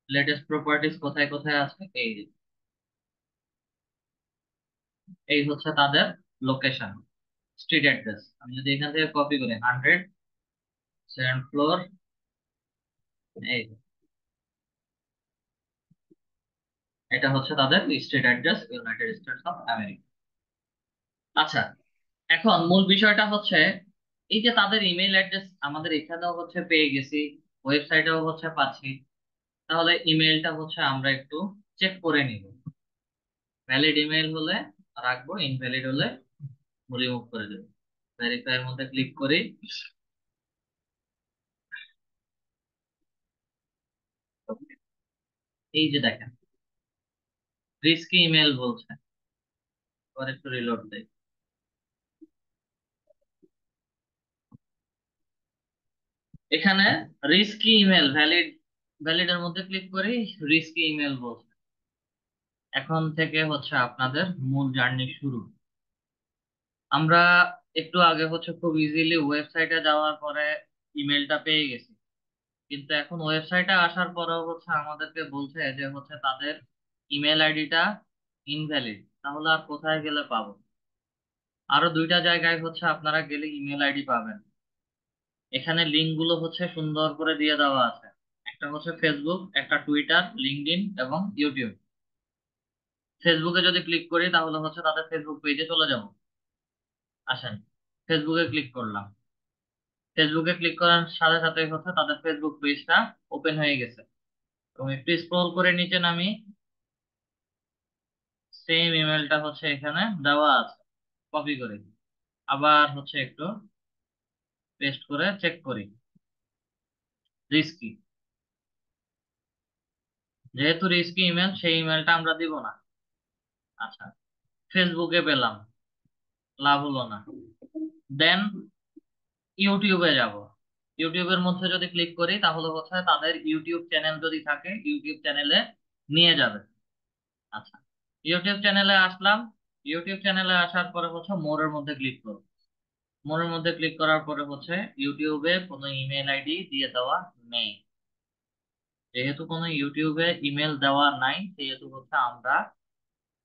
লেটেস্ট প্রপার্টিজ কোথায় কোথায় আছে, এই যে, এই হচ্ছে তাদের লোকেশন, স্ট্রিট অ্যাড্রেস। আমি যদি এখান থেকে কপি করি, 100 সেকেন্ড ফ্লোর, এই যে। এটা হচ্ছে তাদের state address, United states of America. আচ্ছা, এখন মূল বিষয়টা হচ্ছে এই যে তাদের ইমেল অ্যাড্রেস আমাদের এখানেও হচ্ছে পেয়ে গেছি, ওয়েবসাইটেও হচ্ছে পাচ্ছি, তাহলে ইমেলটা হচ্ছে আমরা একটু চেক করে নিব। ভ্যালিড ইমেল হলে রাখবো, ইনভ্যালিড হলে রিমুভ করে দেবো। ভেরিফাই এর মধ্যে ক্লিক করি। এই যে দেখেন রিস্কি ইমেল বলছে, এবার একটু রিলোড দেই। এখানে রিস্কি ইমেল, ভ্যালিড, ভ্যালিড এর মধ্যে ক্লিক করি, রিস্কি ইমেল বলছে। এখন থেকে হচ্ছে আপনাদের মূল জার্নি শুরু। আমরা একটু আগে হচ্ছে খুব ইজিলি ওয়েবসাইটে যাওয়ার পরে ইমেলটা পেয়ে গেছি, কিন্তু এখন ওয়েবসাইটে আসার পরেও হচ্ছে আমাদেরকে বলছে যে হচ্ছে তাদের ইমেল আইডিটা ইনভ্যালিড। তাহলে আর কোথায় গেলে পাবো? আরো দুইটা জায়গায় হচ্ছে আপনারা গেলে ইমেল আইডি পাবেন। এখানে লিঙ্ক গুলো হচ্ছে সুন্দর করে দিয়ে দেওয়া আছে। একটা হচ্ছে ফেসবুক, একটা টুইটার, লিঙ্কডইন এবং ইউটিউব। ফেসবুকে যদি ক্লিক করি তাহলে হচ্ছে তাদের ফেসবুক পেজে চলে যাব। আসেন, ফেসবুকে ক্লিক করলাম। ফেসবুকে ক্লিক করার সাথে সাথে হচ্ছে তাদের ফেসবুক পেজটা ওপেন হয়ে গেছে। এবং একটু স্ক্রল করে নিচে নামি, সেম ইমেলটা হচ্ছে এখানে দেওয়া আছে, কপি করে আবার হচ্ছে একটু পেস্ট করে চেক করি। রিস্কি, যেহেতু রিস্কি ইমেল, সেই ইমেলটা আমরা দিব না। আচ্ছা, ফেসবুকে পেলাম, লাভ হলো না। দেন ইউটিউবে যাব। ইউটিউবের মধ্যে যদি ক্লিক করি তাহলে হচ্ছে তাদের ইউটিউব চ্যানেল যদি থাকে ইউটিউব চ্যানেলে নিয়ে যাবে। আচ্ছা, ইউটিউব চ্যানেলে আসলাম। ইউটিউব চ্যানেলে আসার পরে হচ্ছে মোরের মধ্যে ক্লিক করব। মোরের মধ্যে ক্লিক করার পরে হচ্ছে ইউটিউবে কোনো ইমেল আইডি দিয়ে দেওয়া নেই। যেহেতু কোনো ইউটিউবে ইমেল দেওয়া নাই সেহেতু হচ্ছে আমরা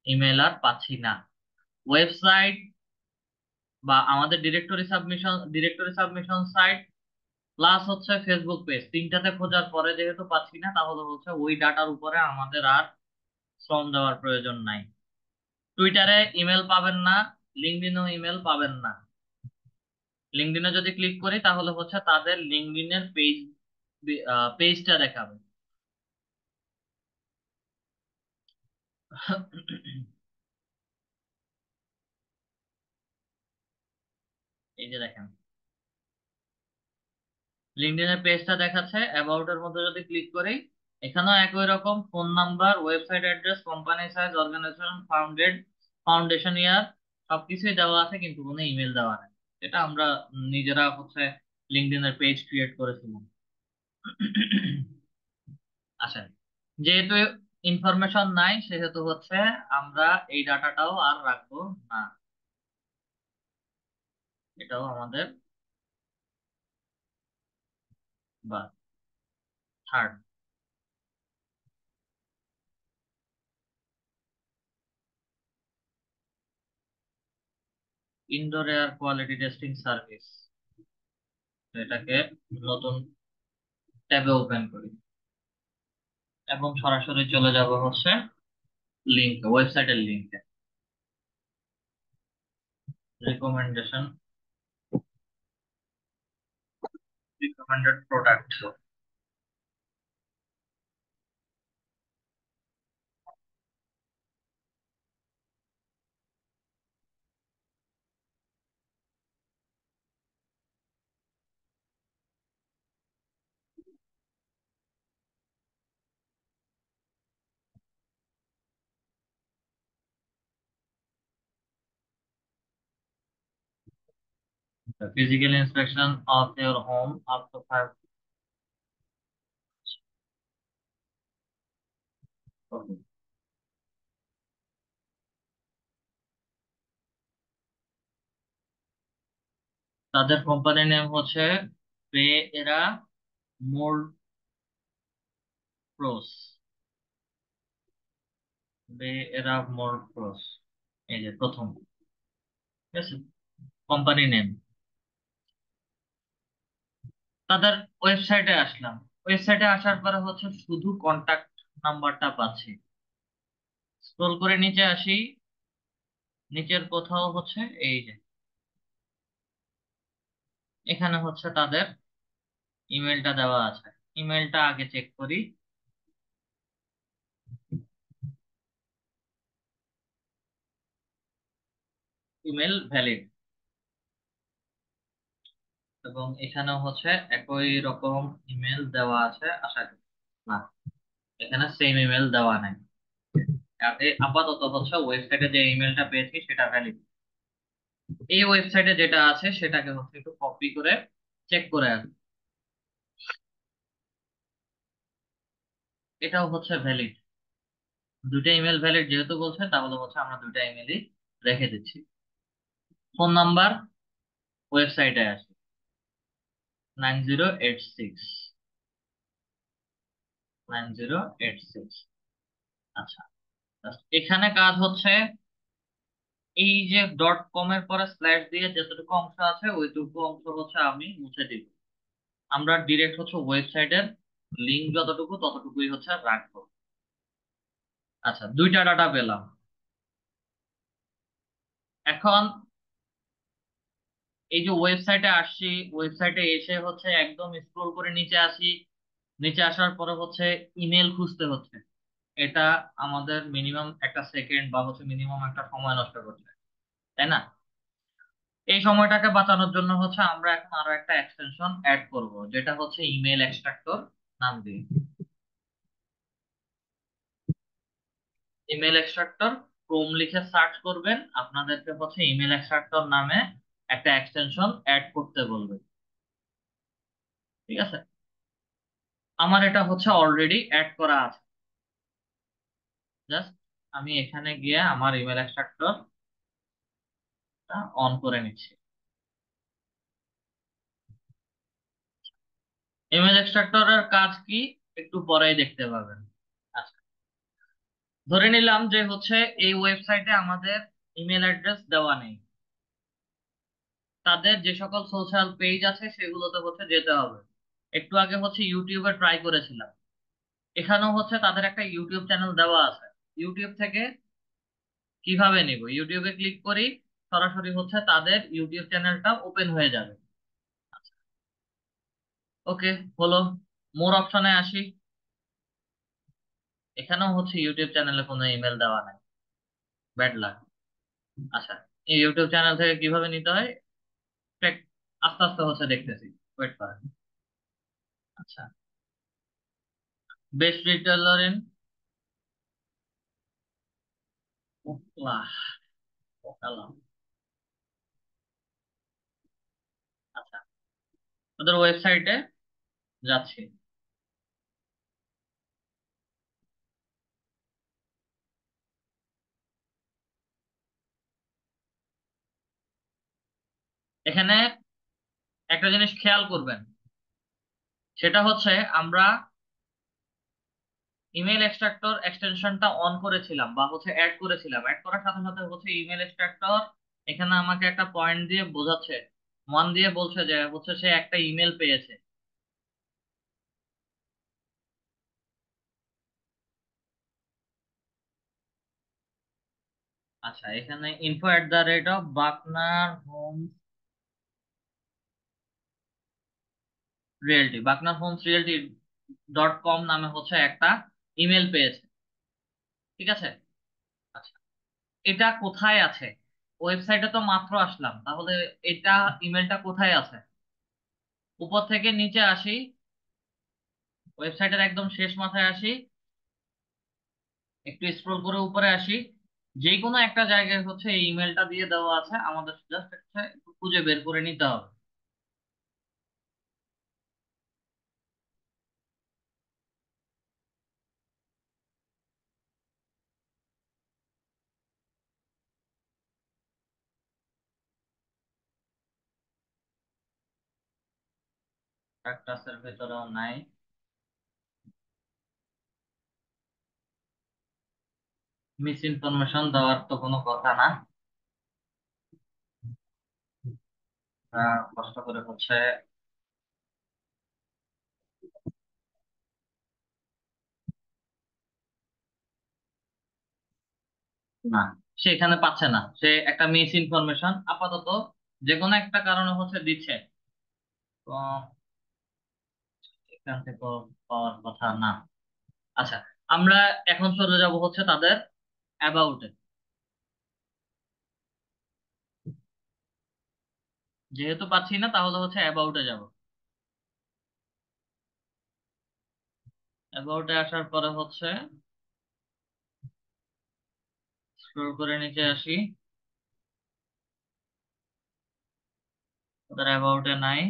ইমেল আর পাচ্ছি না। ওয়েবসাইট বা আমাদের ডিরেক্টরি সাবমিশন সাইট প্লাস হচ্ছে ফেসবুক পেজ, তিনটাতে খোঁজার পরে যেহেতু পাচ্ছি না, তাহলে হচ্ছে ওই ডাটার উপরে আমাদের আর শ্রম দেওয়ার প্রয়োজন নাই। টুইটারে ইমেল পাবেন না, লিঙ্কডইনেও ইমেল পাবেন না। লিঙ্কডইনে যদি ক্লিক করি তাহলে হচ্ছে তাদের লিঙ্কডইনের পেজটা দেখাবে। এই যে দেখেন লিঙ্কডইনের পেজটা দেখাচ্ছে। অ্যাবাউট এর মধ্যে যদি ক্লিক করি, এখানেও একই রকম phone number, website address, company size, organization foundation year সবকিছুই দেওয়া আছে, কিন্তু কোনো ইমেল দেওয়া নেই। এটা আমরা নিজেরা হচ্ছে লিঙ্কডইনের পেজ ক্রিয়েট করেছিলাম। আসেন, যেহেতু ইনফরমেশন নাই সেহেতু হচ্ছে আমরা এই ডাটাটাও আর রাখবো না। এটাও আমাদের বা third. Indoor air quality testing service, এটাকে নতুন ট্যাবে ওপেন করি এবং সরাসরি চলে যাব হচ্ছে লিঙ্ক, ওয়েবসাইটের লিঙ্কে। Recommendation, recommended product. Physical inspection of your home up to 5। তাদের কোম্পানি নেম হচ্ছে বে এরা মোল্ড প্রোস, বে এরা মোল্ড প্রোস। এই যে প্রথম, ঠিক আছে, কোম্পানি নেম। তাদের ওয়েবসাইটে আসলাম। ওয়েবসাইটে আসার পরে হচ্ছে শুধু কন্টাক্ট নাম্বারটা পাচ্ছি। স্ক্রোল করে নিচে আসি, নিচের কোথাও হচ্ছে এই যে এখানে হচ্ছে তাদের ইমেলটা দেওয়া আছে। ইমেলটা আগে চেক করি। ইমেল ভ্যালিড, এবং এখানেও হচ্ছে একই রকম ইমেল দেওয়া আছে আশা করি। না, এখানে সেম ইমেল দেওয়া নাই। আগে আপাতত হচ্ছে ওয়েবসাইটে যে ইমেলটা পেয়েছি সেটা ভ্যালিড। এই ওয়েবসাইটে যেটা আছে সেটাকে হচ্ছে একটু কপি করে চেক করে আসি। এটাও হচ্ছে ভ্যালিড। দুইটা ইমেল ভ্যালিড যেহেতু বলছে, তাহলে হচ্ছে আমরা দুইটা ইমেলই রেখে দিচ্ছি। ফোন নাম্বার, ওয়েবসাইটে আসি, 9086, 9086। আচ্ছা, এখানে কাজ হচ্ছে এই যে ডট কম এর পরে স্ল্যাশ দিয়ে যতটুকু অংশ আছে ওইটুকু অংশ হচ্ছে আমি মুছে দিব। আমরা ডিরেক্ট হচ্ছে ওয়েবসাইটের লিঙ্ক যতটুকু ততটুকুই হচ্ছে রাখবো। আচ্ছা, দুইটা ডাটা পেলাম। এখন এই যে ওয়েবসাইটে আসছি, ওয়েবসাইটে এসে হচ্ছে একদম স্ক্রোল করে নিচে আসি। নিচে আসার পরে হচ্ছে ইমেল খুঁজতে হচ্ছে। এটা আমাদের মিনিমাম একটা সেকেন্ড বা হচ্ছে মিনিমাম একটা সময় নষ্ট করছে, তাই না? এই সময়টাকে বাঁচানোর জন্য হচ্ছে আমরা এখন আরো একটা এক্সটেনশন অ্যাড করব, যেটা হচ্ছে ইমেল এক্সট্রাক্টর নাম দিয়ে। ইমেল এক্সট্রাক্টর ক্রোম লিখে সার্চ করবেন, আপনাদেরকে হচ্ছে ইমেল এক্সট্রাক্টর নামে একটা এক্সটেনশন অ্যাড করতে বলবে। ঠিক আছে, আমার এটা হচ্ছে অলরেডি অ্যাড করা আছে। জাস্ট আমি এখানে গিয়ে আমার ইমেল এক্সট্রাক্টর অন করে নিচ্ছি। ইমেল এক্সট্রাক্টরের কাজ কি একটু পরেই দেখতে পাবেন। আচ্ছা, ধরে নিলাম যে হচ্ছে এই ওয়েবসাইটে আমাদের ইমেল অ্যাড্রেস দেওয়া নেই। তাদের যে সকল সোশ্যাল পেজ আছে সেগুলোতে হচ্ছে যেতে হবে। একটু আগে হচ্ছে ইউটিউবে ট্রাই করেছিলাম, এখানেও হচ্ছে তাদের একটা ইউটিউব চ্যানেল দেওয়া আছে। ইউটিউব থেকে কিভাবে নিব? ইউটিউবে ক্লিক করি, সরাসরি হচ্ছে তাদের ইউটিউব চ্যানেলটা ওপেন হয়ে যাবে। ওকে, হলো। মোর অপশনে আসি, এখানেও হচ্ছে ইউটিউব চ্যানেলে কোনো ইমেল দেওয়া নাই। Bad luck. আচ্ছা, এই ইউটিউব চ্যানেল থেকে কিভাবে নিতে হয় আস্তে আস্তে হচ্ছে দেখতেছি, ওয়েট করেন। আচ্ছা, বেস্ট রিটেলার ইন ওকলা, ওকালাম। আচ্ছা, ওদের ওয়েবসাইটে যাচ্ছি। এখানে একটা জিনিস খেয়াল করবেন, সেটা হচ্ছে আমরা ইমেল এক্সট্রাক্টর এক্সটেনশনটা অন করেছিলাম বা হচ্ছে অ্যাড করেছিলাম। অ্যাড করার সাথে সাথে হচ্ছে ইমেল এক্সট্রাক্টর এখানে আমাকে একটা পয়েন্ট দিয়ে বোঝাচ্ছে, ওয়ান দিয়ে বলছে যে হচ্ছে সে একটা ইমেল পেয়েছে। আচ্ছা, এখানে info@the rate of Buckner Homes Realty, Buckner Homes Realty .com নামে হচ্ছে একটা ইমেল পেয়েছে। ঠিক আছে। আচ্ছা, এটা কোথায় আছে? ওয়েবসাইটে তো মাত্র আসলাম, তাহলে এটা ইমেলটা কোথায় আছে? উপর থেকে নিচে আসি, ওয়েবসাইটের একদম শেষ মাথায় আসি, একটু স্ক্রল করে উপরে আসি। যে কোনো একটা জায়গায় হচ্ছে এই ইমেলটা দিয়ে দেওয়া আছে, আমাদের জাস্ট একটা একটু খুঁজে বের করে নিতে হবে। ক্যাকটাসের ভেতরেও নাই। মিস ইনফরমেশন দেওয়ার তো কোনো কথা না। কষ্ট করে হচ্ছে না, সে এখানে পাচ্ছে না, সে একটা মিস ইনফরমেশন আপাতত যে কোনো একটা কারণে হচ্ছে দিচ্ছে। তো এখান থেকে পাওয়ার কথা না। আচ্ছা, আমরা এখন চলে যাব হচ্ছে তাদের অ্যাবাউটে। যেহেতু পাচ্ছি না তাহলে হচ্ছে অ্যাবাউটে যাব। অ্যাবাউটে আসার পরে হচ্ছে স্ক্রল করে নিচে আসি, তাদের অ্যাবাউটে নাই,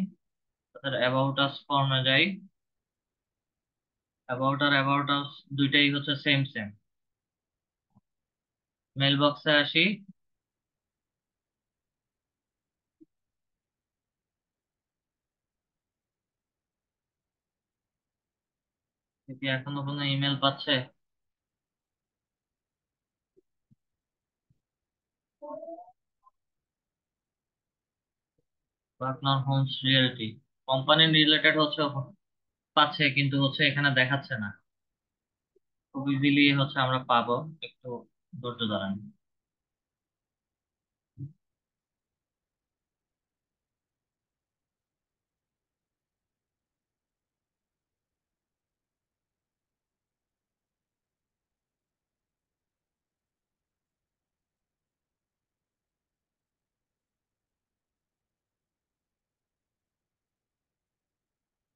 তাদের অ্যাবাউট আস ফর্মে যাই। অ্যাবাউট আর অ্যাবাউট আস দুইটাই হচ্ছে সেম সেম। মেল বক্সে আসি, কি এখনো কোনো ইমেল পাচ্ছে? আপনার হোমস রিয়েলিটি কোম্পানি রিলেটেড হচ্ছে পাচ্ছে, কিন্তু হচ্ছে এখানে দেখাচ্ছে না। খুব ইজিলি হচ্ছে আমরা পাবো, একটু ধৈর্য ধরেন।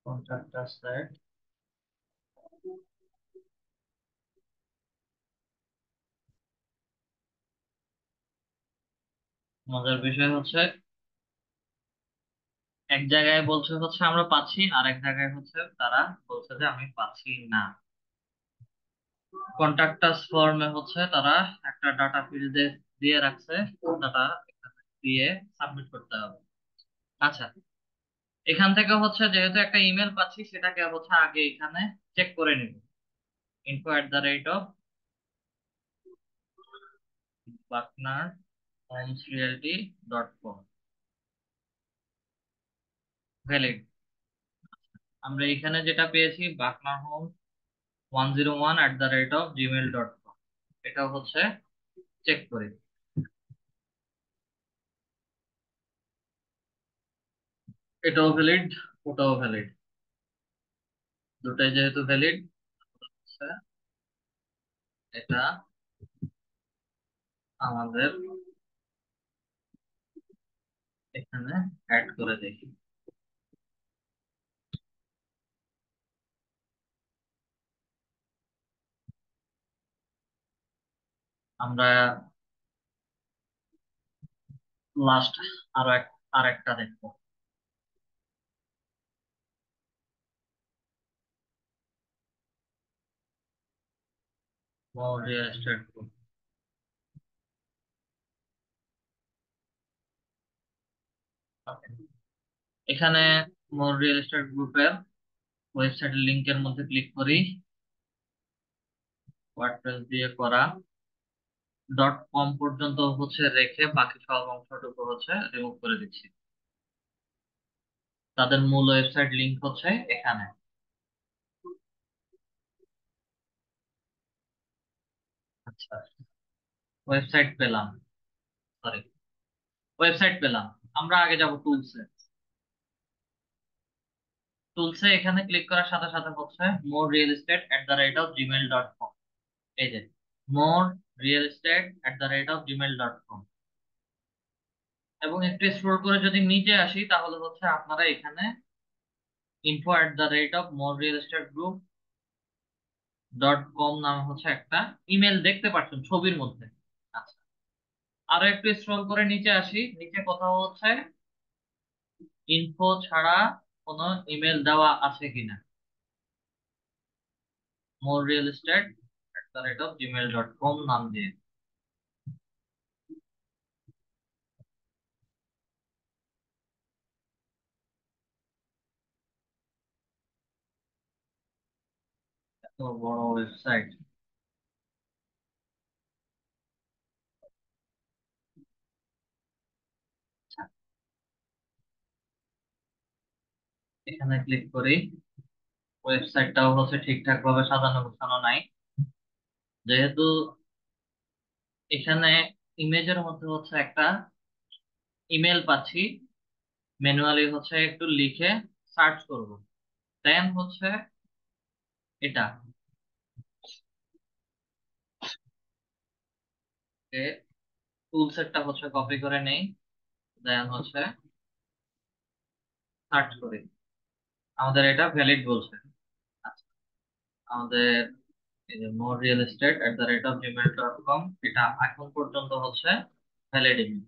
Contractor site. মজার বিষয় হচ্ছে এক জায়গায় বলছে হচ্ছে আমরা পাচ্ছি, আর এক জায়গায় হচ্ছে তারা বলছে যে আমি পাচ্ছি না। কন্ট্রাক্টার্স ফর্মে হচ্ছে তারা একটা ডাটা ফিল্ড দিয়ে রাখছে, ডাটা দিয়ে সাবমিট করতে হবে। আচ্ছা, এখান থেকে হচ্ছে যেহেতু একটা ইমেল পাচ্ছি সেটাকে হচ্ছে আগে এখানে চেক করে নিব। info@the rate of bucknerhomesrealty.com valid. আমরা এখানে যেটা পেয়েছি বাকনার হোম 101@gmail.com, এটা হচ্ছে চেক করি। এটাও ভ্যালিড, ওটাও ভ্যালিড, দুটাই যেহেতু ভ্যালিড, এটা আমাদের এখানে অ্যাড করে দেখি। আমরা লাস্ট আর একটা দেখবো। Real estate group. এখানে মোর রিয়েল এস্টেট গ্রুপের ওয়েবসাইটের লিংকের মধ্যে ক্লিক করি। ওয়ার্ডপ্রেস দিয়ে করা, .com পর্যন্ত হচ্ছে রেখে বাকি সব অংশটুকু হচ্ছে রিমুভ করে দিচ্ছি। তাদের মূল ওয়েবসাইট লিংক হচ্ছে এখানে। আচ্ছা, ওয়েবসাইট পেলাম, সরি, ওয়েবসাইট পেলাম। আমরা আগে যাব টুলসে। টুলসে এখানে ক্লিক করার সাথে সাথে হচ্ছে morerealestate@gmail.com, এই যে morerealestate@gmail.com। এবং একটু স্ক্রল করে যদি নিচে আসি তাহলে হচ্ছে আপনারা এখানে info@the rate of morerealestategroup.com নামে হচ্ছে একটা ইমেল দেখতে পাচ্ছেন ছবির মধ্যে। আচ্ছা, আরো একটু স্ক্রল করে নিচে আসি, নিচে কোথাও হচ্ছে ইনফো ছাড়া কোনো ইমেল দেওয়া আছে কিনা। morerealestate@gmail.com নাম দিয়ে। এত বড় ওয়েবসাইট। এখানে ক্লিক করি, ওয়েবসাইটটাও হচ্ছে ঠিকঠাক ভাবে সাজানো গোছানো নাই। যেহেতু এখানে ইমেজের মধ্যে হচ্ছে একটা ইমেল পাচ্ছি, ম্যানুয়ালি হচ্ছে একটু লিখে সার্চ করব, দেন হচ্ছে এটা টুল সেটটা হচ্ছে কপি করে নেই, দেন হচ্ছে সার্চ করি, আমাদের এটা ভ্যালিড বলছে। আচ্ছা, আমাদের এই যে more real estate at the rate of Gmail dot com, এটা এখন পর্যন্ত হচ্ছে ভ্যালিড ইমেল।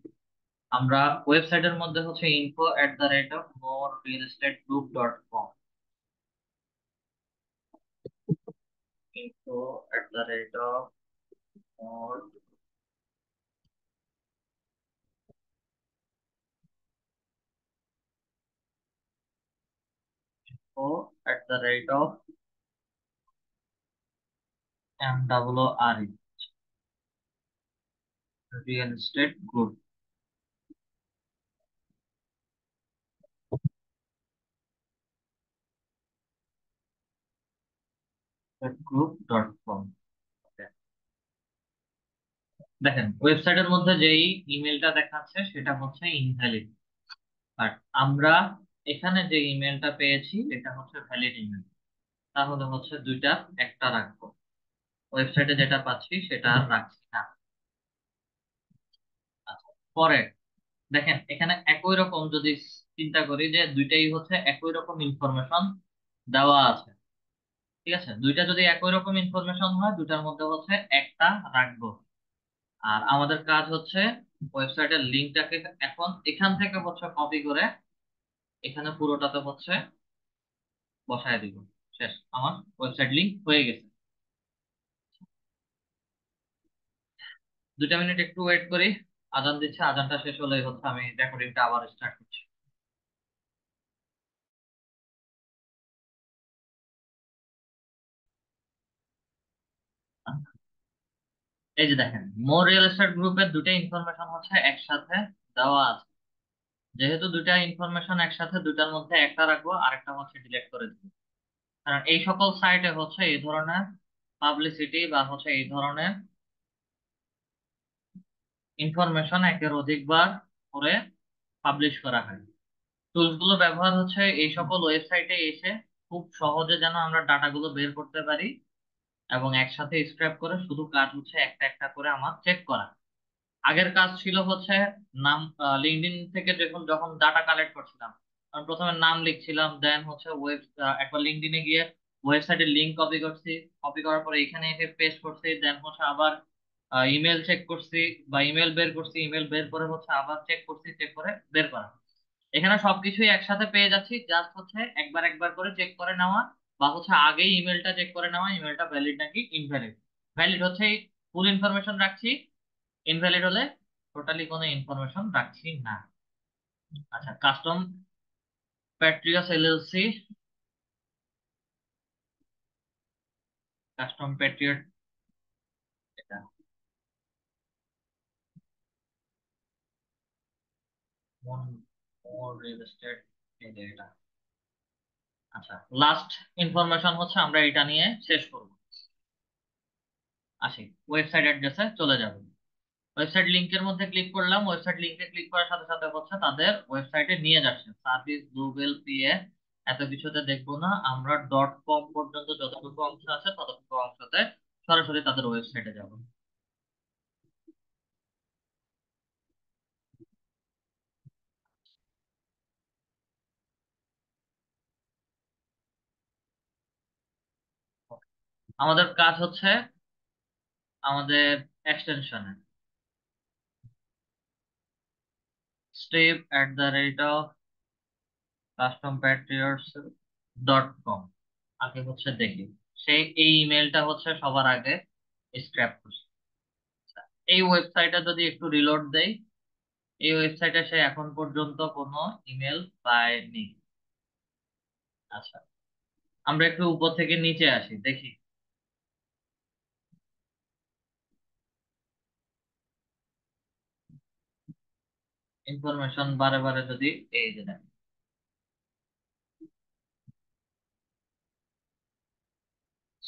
আমরা ওয়েবসাইটের মধ্যে হচ্ছে info at the rate of more real estate group dot com, info at the rate of more info at the rate of M double R E real estate group group dot com. দেখেন ওয়েবসাইটের মধ্যে যেই ইমেলটা দেখাচ্ছে সেটা হচ্ছে ইনভ্যালিড, বাট আমরা এখানে যে ইমেলটা পেয়েছি এটা হচ্ছে ভ্যালিড ইমেল। তাহলে হচ্ছে দুইটা একটা রাখবো, ওয়েবসাইটে যেটা পাচ্ছি সেটা আর রাখছি না। আচ্ছা, পরে দেখেন এখানে একই রকম যদি চিন্তা করি যে দুইটাই হচ্ছে একই রকম ইনফরমেশন দেওয়া আছে, ঠিক আছে, দুইটা যদি একই রকম ইনফরমেশন হয় দুইটার মধ্যে হচ্ছে একটা রাখবো। আর আমাদের কাজ হচ্ছে ওয়েবসাইটের লিঙ্কটাকে এখন এখান থেকে হচ্ছে কপি করে এখানে পুরোটাতে হচ্ছে বসায় দিব, শেষ, আমার ওয়েবসাইট লিংক হয়ে গেছে। 2টা মিনিট একটু ওয়েট করি, আজান দিচ্ছে, আজানটা শেষ হলেই হচ্ছে আমি রেকর্ডিংটা আবার স্টার্ট করছি। এই যে দেখেন মোর রিয়েল এস্টেট গ্রুপের দুটো ইনফরমেশন হচ্ছে একসাথে দেওয়া আছে, যেহেতু দুইটা ইনফরমেশন একসাথে, দুটার মধ্যে একটা রাখবো আরেকটা হচ্ছে ডিলিট করে দিব। কারণ এই সকল সাইটে হচ্ছে এই ধরনের পাবলিসিটি বা হচ্ছে এই ধরনের ইনফরমেশন একের অধিকবার করে পাবলিশ করা হয়। টুলস গুলো ব্যবহার হচ্ছে এই সকল ওয়েবসাইটে এসে খুব সহজে যেন আমরা ডাটাগুলো বের করতে পারি, এবং একসাথে স্ক্র্যাপ করে শুধু কাজ হচ্ছে একটা একটা করে আমার চেক করা। আগের কাজ ছিল হচ্ছে নাম, লিঙ্কডইন থেকে যখন যখন ডাটা কালেক্ট করছিলাম, আমি প্রথমে নাম লিখছিলাম, দেন হচ্ছে একবার লিঙ্কডইনে গিয়ে ওয়েবসাইটের লিংক কপি করছি, কপি করার পরে এখানে এসে পেস্ট করছি, দেন হচ্ছে আবার ইমেল চেক করছি বা ইমেল বের করছি, ইমেল বের করে হচ্ছে আবার চেক করছি, চেক করে বের করা। এখানে সবকিছুই একসাথে পেয়ে যাচ্ছি, জাস্ট হচ্ছে একবার একবার করে চেক করে নেওয়া, বা হচ্ছে আগেই ইমেলটা চেক করে নেওয়া ইমেলটা ভ্যালিড নাকি ইনভ্যালিড। ভ্যালিড হচ্ছে ফুল ইনফরমেশন রাখছি, ইনভ্যালিড হলে টোটালি কোনো ইনফরমেশন রাখছি না। আচ্ছা, কাস্টম প্যাট্রিয়স এলএলসি, কাস্টম প্যাট্রিয়ট, এটা মন মোর রিয়েল এস্টেট, এই যে এটা। আচ্ছা, লাস্ট ইনফরমেশন হচ্ছে আমরা এটা নিয়ে শেষ করব। আসি ওয়েবসাইট অ্যাড্রেসে চলে যাব, ওয়েবসাইট লিংকের মধ্যে ক্লিক করলাম, ওয়েবসাইট লিংকে ক্লিক করার সাথে সাথে হচ্ছে তাদের ওয়েবসাইটে নিয়ে যাচ্ছে, সার্ভিস গুগল পিএ এত কিছুতে দেখবো না, আমরা ডট কম পর্যন্ত যতটুকু অংশ আছে ততটুকু অংশতে সরাসরি তাদের ওয়েবসাইটে যাব। আমাদের কাজ হচ্ছে আমাদের এক্সটেনশনে step at the rate of custom patriots dot com, আগে হচ্ছে দেখি সেই এই ইমেলটা হচ্ছে সবার আগে স্ক্র্যাপ করছে। আচ্ছা, এই ওয়েবসাইটে যদি একটু রিলোড দেই, এই ওয়েবসাইটে সে এখন পর্যন্ত কোনো ইমেল পায়নি। আচ্ছা, আমরা একটু উপর থেকে নিচে আসি দেখি ইনফরমেশন বারে বারে যদি, এই যে দেখেন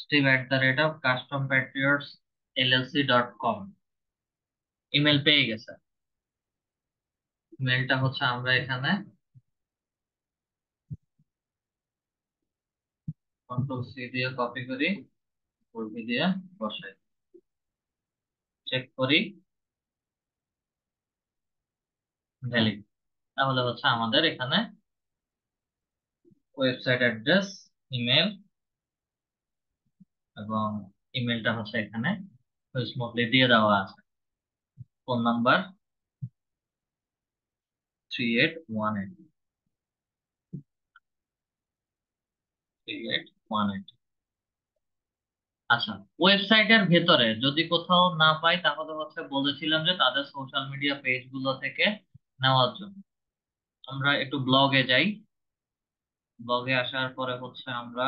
Steve at the rate of custom Patriots LLC dot com, email পেয়ে গেছে। ইমেলটা হচ্ছে আমরা এখানে কন্ট্রোল C দিয়ে কপি করি, কপি দিয়ে বসাই, চেক করি, ভ্যালিড। তাহলে হচ্ছে আমাদের এখানে ওয়েবসাইট অ্যাড্রেস, ইমেল, এবং ইমেলটা হচ্ছে এখানে স্মুথলি দিয়ে দেওয়া আছে। Phone number 3818, 3818। আচ্ছা, ওয়েবসাইটের ভেতরে যদি কোথাও না পাই তাহলে হচ্ছে বলেছিলাম যে তাদের সোশ্যাল মিডিয়া পেজ গুলো থেকে নেওয়ার জন্য। আমরা একটু ব্লগে যাই। ব্লগে আসার পরে হচ্ছে আমরা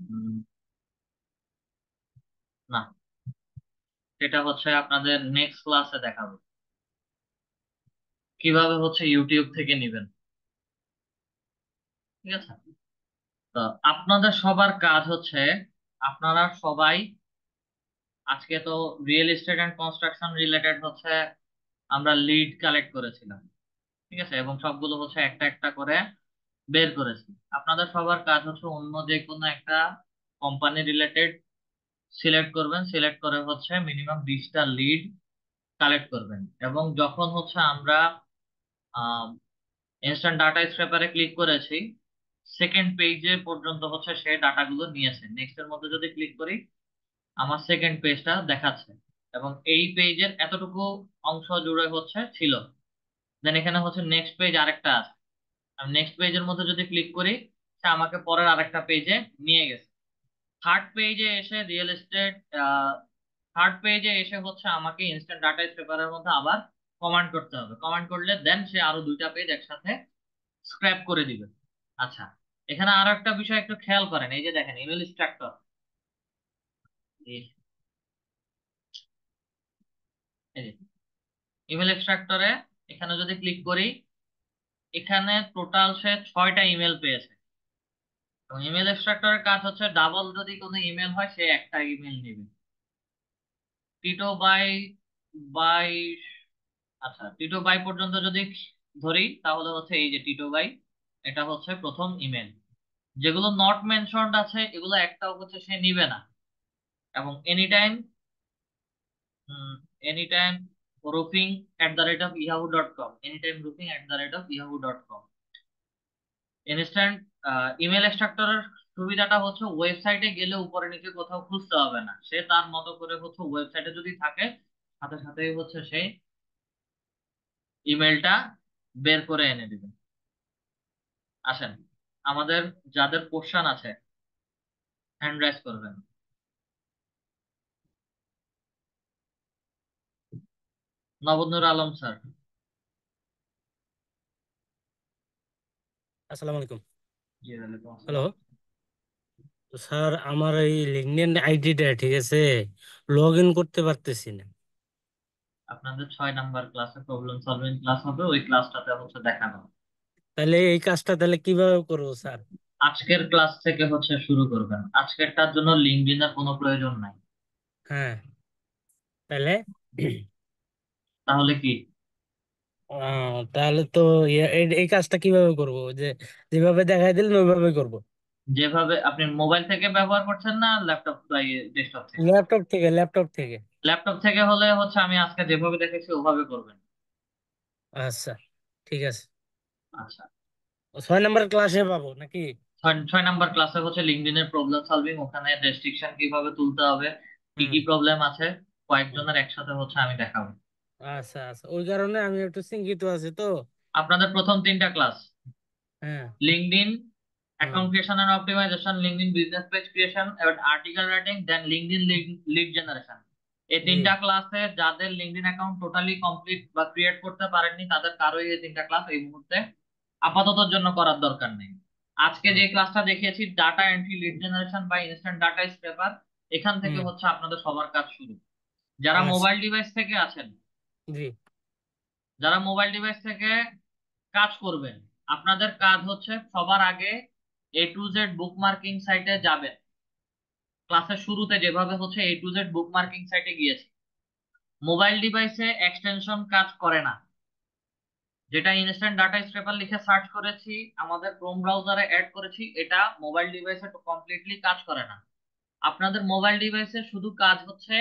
উম, না, সেটা হচ্ছে আপনাদের নেক্সট ক্লাসে দেখাবো কিভাবে হচ্ছে ইউটিউব থেকে নিবেন। ঠিক আছে? তো আপনাদের সবার কাজ হচ্ছে, আপনারা সবাই আজকে তো real estate and construction related হচ্ছে আমরা লিড কালেক্ট করেছিলাম। ঠিক আছে, এবং সবগুলো হচ্ছে একটা একটা করে বের করেছি। আপনাদের সবার কাজ হচ্ছে অন্য যে কোনো একটা কোম্পানি রিলেটেড সিলেক্ট করবেন, সিলেক্ট করে হচ্ছে মিনিমাম 20টা লিড কালেক্ট করবেন। এবং যখন হচ্ছে আমরা ইনস্ট্যান্ট ডাটা স্ক্র্যাপারে ক্লিক করেছি, সেকেন্ড পেজে পর্যন্ত হচ্ছে সে ডাটাগুলো নিয়েছে। নেক্সট এর মধ্যে যদি ক্লিক করি, আমার সেকেন্ড পেজটা দেখাচ্ছে, এবং এই পেজের এতটুকু অংশ জুড়ে হচ্ছে ছিল। দেন এখানে হচ্ছে নেক্সট পেজ আরেকটা আছে, আমি নেক্সট পেজের মধ্যে যদি ক্লিক করি, সে আমাকে পরের আরেকটা পেজে নিয়ে গেছে। থার্ড পেজে এসে রিয়েল এস্টেট, থার্ড পেজে এসে হচ্ছে আমাকে ইনস্ট্যান্ট ডাটা স্ক্র্যাপারের মধ্যে আবার কমান্ড করতে হবে। কমান্ড করলে দেন সে আরো দুইটা পেজ একসাথে স্ক্র্যাপ করে দিবে। আচ্ছা, এখানে আরো একটা বিষয় একটু খেয়াল করেন। এই যে দেখেন ইমেল স্ট্রাকচার, এই যে ইমেল এক্সট্রাক্টরে এখানে যদি ক্লিক করি, এখানে টোটাল সে 6টা ইমেল পেয়েছে। এবং ইমেল এক্সট্রাক্টরের কাজ হচ্ছে ডাবল যদি কোনো ইমেল হয় সে একটা ইমেল নেবে। টিটো বাই বাই আচ্ছা, টিটো বাই পর্যন্ত যদি ধরি তাহলে হচ্ছে এই যে টিটো বাই, এটা হচ্ছে প্রথম ইমেল। যেগুলো নট মেনশনড আছে এগুলো একটাও হচ্ছে সে নিবে না। এবং any time, anytime roofing@yahoo.com, anytime roofing@yahoo.com। Instant email এক্সট্রাক্টরের সুবিধাটা হচ্ছে ওয়েবসাইটে গেলে উপরে নিচে কোথাও খুঁজতে হবে না, সে তার মতো করে হচ্ছে ওয়েবসাইটে যদি থাকে সাথে সাথেই হচ্ছে সে ইমেলটা বের করে এনে দিবে। আসেন, আমাদের যাদের কোশ্চেন আছে হ্যান্ড রাইজ করবেন। নবনুর আলম স্যার। আসসালামু আলাইকুম। জি, ওয়ালাইকুম হ্যালো। আসসালাম। তো স্যার, আমার এই লিঙ্কডইন আইডিটা ঠিক আছে, লগ ইন করতে পারতেছি না। আপনাদের 6 নাম্বার ক্লাসে প্রবলেম সলভিং ক্লাস হবে, ওই ক্লাসটাতে হচ্ছে দেখানো। তাহলে এই কাজটা তাহলে কিভাবে করবো স্যার? আজকের ক্লাস থেকে হচ্ছে শুরু করবেন, আজকেরটার জন্য লিঙ্কডইনের কোনো প্রয়োজন নাই। হ্যাঁ, তাহলে তাহলে কি? তাহলে তো এই কাজটা কিভাবে করবো? যে যেভাবে দেখাই দিলেন ওইভাবে করবো? যেভাবে আপনি মোবাইল থেকে ব্যবহার করছেন না ল্যাপটপ বা ডেস্কটপ থেকে? ল্যাপটপ থেকে। ল্যাপটপ থেকে হলে হচ্ছে আমি আজকে যেভাবে দেখেছি ওভাবে করবেন। আচ্ছা, ঠিক আছে। আচ্ছা, 6 নাম্বার ক্লাসে পাবো নাকি? 6 নাম্বার ক্লাসে হচ্ছে লিঙ্কডইনের প্রবলেম সলভিং, ওখানে রেস্ট্রিকশন কিভাবে তুলতে হবে, কি হুম কি প্রবলেম আছে হুম। কয়েকজনের একসাথে হচ্ছে আমি দেখাবো। আচ্ছা আচ্ছা, ওই কারণে আমি একটু চিন্তিত আছি তো। আপনাদের প্রথম 3টা ক্লাস হ্যাঁ। LinkedIn hmm account creation and optimisation, LinkedIn business page creation এবং article writing, then LinkedIn lead generation. এই জি। 3টা ক্লাসে যাদের লিঙ্কডইন অ্যাকাউন্ট টোটালি কমপ্লিট বা ক্রিয়েট করতে পারেননি তাদের কারোই এই 3টা ক্লাস এই মুহূর্তে আপাততর জন্য করার দরকার নেই। আজকে হুম যে ক্লাসটা দেখিয়েছি ডাটা এন্ট্রি, লিড জেনারেশন বা ইনস্ট্যান্ট ডাটা স্ক্রেপার, এখান থেকে হুম। হচ্ছে আপনাদের সবার কাজ শুরু। যারা আচ্ছা। মোবাইল ডিভাইস থেকে আছেন, জি। যারা মোবাইল ডিভাইস থেকে কাজ করবেন, আপনাদের কাজ হচ্ছে সবার আগে A to Z বুকমার্কিং সাইটে যাবেন। ক্লাসের শুরুতে যেভাবে হচ্ছে A to Z বুকমার্কিং সাইটে গিয়েছি, মোবাইল ডিভাইসে এক্সটেনশন কাজ করে না। যেটা ইনস্ট্যান্ট ডাটা স্ক্রেপার লিখে সার্চ করেছি, আমাদের ক্রোম ব্রাউজারে অ্যাড করেছি, এটা মোবাইল ডিভাইসে কমপ্লিটলি কাজ করে না। আপনাদের মোবাইল ডিভাইসে শুধু কাজ হচ্ছে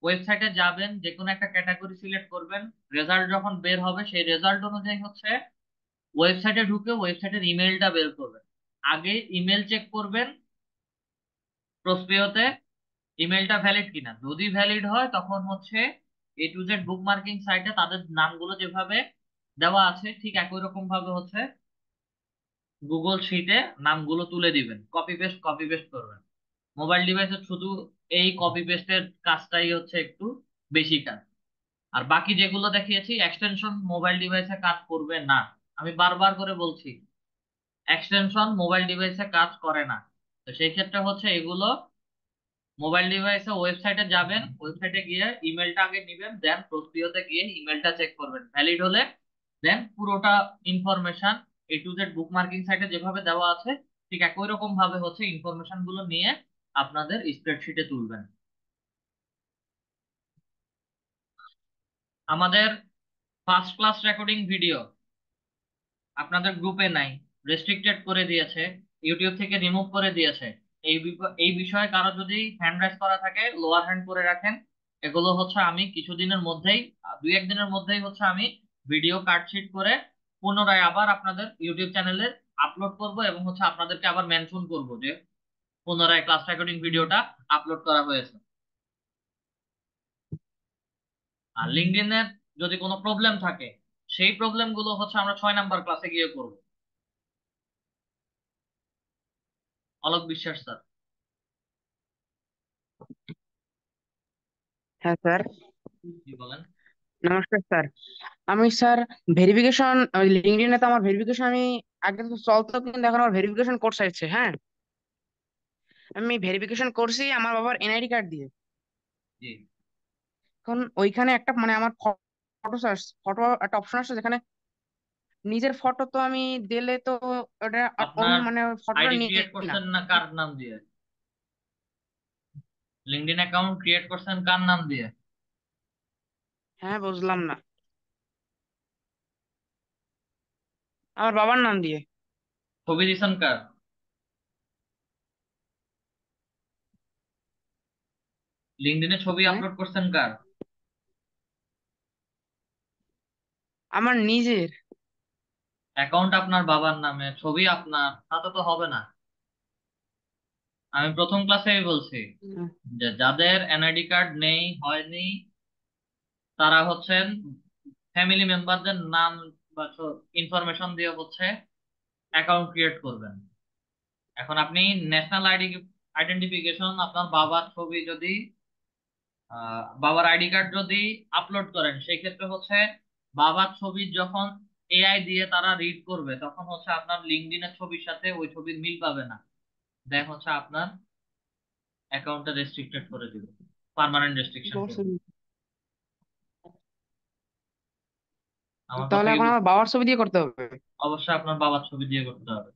ওয়েবসাইটে যাবেন, যে কোনো একটা ক্যাটাগরি সিলেক্ট করবেন, রেজাল্ট যখন বের হবে সেই রেজাল্ট অনুযায়ী হচ্ছে ওয়েবসাইটে ঢুকে ওয়েবসাইটের ইমেলটা বের করবেন। আগে ইমেল চেক করবেন প্রসপিওতে, ইমেলটা ভ্যালিড কিনা। যদি ভ্যালিড হয় তখন হচ্ছে A to Z বুকমার্কিং সাইটে তাদের নামগুলো যেভাবে দেওয়া আছে ঠিক একই রকম ভাবে হচ্ছে গুগল শিটে নামগুলো তুলে দিবেন, কপি পেস্ট করবেন। মোবাইল ডিভাইসে শুধু এই কপি পেস্টের কাজটাই হচ্ছে একটু বেশি কাজ। আর বাকি যেগুলো দেখিয়েছি এক্সটেনশন মোবাইল ডিভাইসে কাজ করবে না। আমি বারবার করে বলছি, এক্সটেনশন মোবাইল ডিভাইসে কাজ করে না। তো সেই ক্ষেত্রে হচ্ছে এগুলো মোবাইল ডিভাইসে ওয়েবসাইটে যাবেন, ওয়েবসাইটে গিয়ে ইমেলটা আগে নিবেন, দেন প্রসপিওতে গিয়ে ইমেলটা চেক করবেন, ভ্যালিড হলে দেন পুরোটা information A to Z bookmarking সাইটে যেভাবে দেওয়া আছে ঠিক একই রকম ভাবে হচ্ছে ইনফরমেশন গুলো নিয়ে আপনাদের স্প্রেডশিটে তুলবেন। আমাদের ফার্স্ট ক্লাস রেকর্ডিং ভিডিও আপনাদের গ্রুপে নাই, রেস্ট্রিক্টেড করে দিয়েছে, ইউটিউব থেকে রিমুভ করে দিয়েছে। এই বিষয়ে কারো যদি হ্যান্ড রাইজ করা থাকে লোয়ার হ্যান্ড করে রাখেন। এগুলো হচ্ছে আমি কিছুদিনের মধ্যেই, 2-1 দিনের মধ্যেই হচ্ছে আমি ভিডিও কাটশিট করে পুনরায় আবার আপনাদের ইউটিউব চ্যানেলে আপলোড করব, এবং হচ্ছে আপনাদেরকে আবার মেনশন করব যে পুনরায় ক্লাস রেকর্ডিং ভিডিওটা আপলোড করা হয়েছে। আর লিঙ্কডইনের যদি কোনো প্রবলেম থাকে সেই প্রবলেম গুলো হচ্ছে আমরা 6 নাম্বার ক্লাসে গিয়ে করব। অলোক বিশ্বাস স্যার। হ্যাঁ স্যার। কি বলেন? নমস্কার স্যার। আমি স্যার ভেরিফিকেশন, লিঙ্কডইনে তো আমার ভেরিফিকেশন আমি আগে তো চলতো, কিন্তু এখন আমার ভেরিফিকেশন কোর্স আসছে। হ্যাঁ, আমি ভেরিফিকেশন করছি আমার বাবার এনআইডি কার্ড দিয়ে। জি। এখন ওইখানে একটা মানে আমার ফটো ফটো একটা অপশন আসছে, যেখানে নিজের ফটো তো আমি দিলে তো ওটা আপনার মানে ফটোটা আইডি নিয়ে ক্রিয়েট না। করছেন না কার নাম দিয়ে? লিঙ্কডইন অ্যাকাউন্ট ক্রিয়েট করছেন কার নাম দিয়ে? হ্যাঁ, বুঝলাম না। আমার বাবার নাম দিয়ে। ছবি দিছেন কার? লিঙ্কডইনে ছবি হ্যাঁ, আপলোড করছেন কার? আমার নিজের। অ্যাকাউন্ট আপনার বাবার নামে, ছবি আপনার, তাতে তো হবে না। আমি প্রথম ক্লাসেই বলছি হুম, যে যাদের এনআইডি কার্ড নেই, হয়নি, তারা হচ্ছেন ফ্যামিলি মেম্বারদের নাম বা ইনফরমেশন দিয়ে হচ্ছে অ্যাকাউন্ট ক্রিয়েট করবেন। এখন আপনি ন্যাশনাল আইডেন্টিফিকেশন আপনার বাবার ছবি যদি বাবার আইডি কার্ড যদি আপলোড করেন, সেই ক্ষেত্রে হচ্ছে বাবার ছবি যখন এআই দিয়ে তারা রিড করবে তখন হচ্ছে আপনার লিঙ্কডইনের ছবির সাথে ওই ছবির মিল পাবে না, দেন হচ্ছে আপনার অ্যাকাউন্টটা রেস্ট্রিক্টেড করে দিবে, পার্মানেন্ট রেস্ট্রিকশন বলছি। করবে। আমার কথা তাহলে কি এখন আমার বাবার ছবি দিয়ে করতে হবে? অবশ্যই আপনার বাবার ছবি দিয়ে করতে হবে।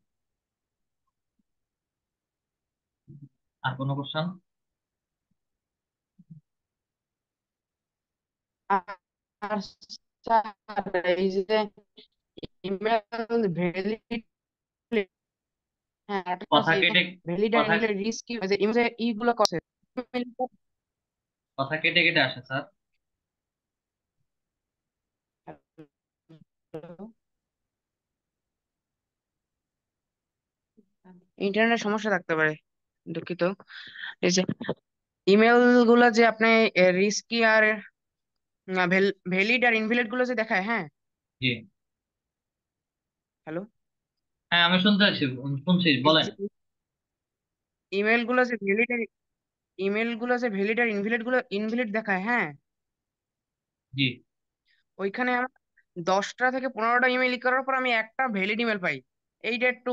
আর কোনো কোশ্চেন? আর স্যার, এই যে ইমেল ভ্যালিড, হ্যাঁ একটা কথা আছে কেটে ভ্যালিড আর কথা ইনভ্যালিড রিস্ক, কি যে ইমেল ইগুলো করছে। কথা কেটে কেটে আসে স্যার। ইন্টারনেট সমস্যা থাকতে পারে, দুঃখিত। এই যে ইমেল গুলো যে আপনি রিস্কি আর ভ্যালিড আর ইনভ্যালিড গুলো যে দেখায়, হ্যাঁ। জি। হ্যালো। হ্যাঁ আমি শুনতে আছি, শুনছি, বলেন। ইমেল গুলো যে ভ্যালিড আর ইনভ্যালিড গুলো ইনভ্যালিড দেখায়, হ্যাঁ। জি। ওইখানে আমার 10টা থেকে 15টা ইমেল করার পর আমি একটা ভ্যালিড ইমেল পাই। এইটা একটু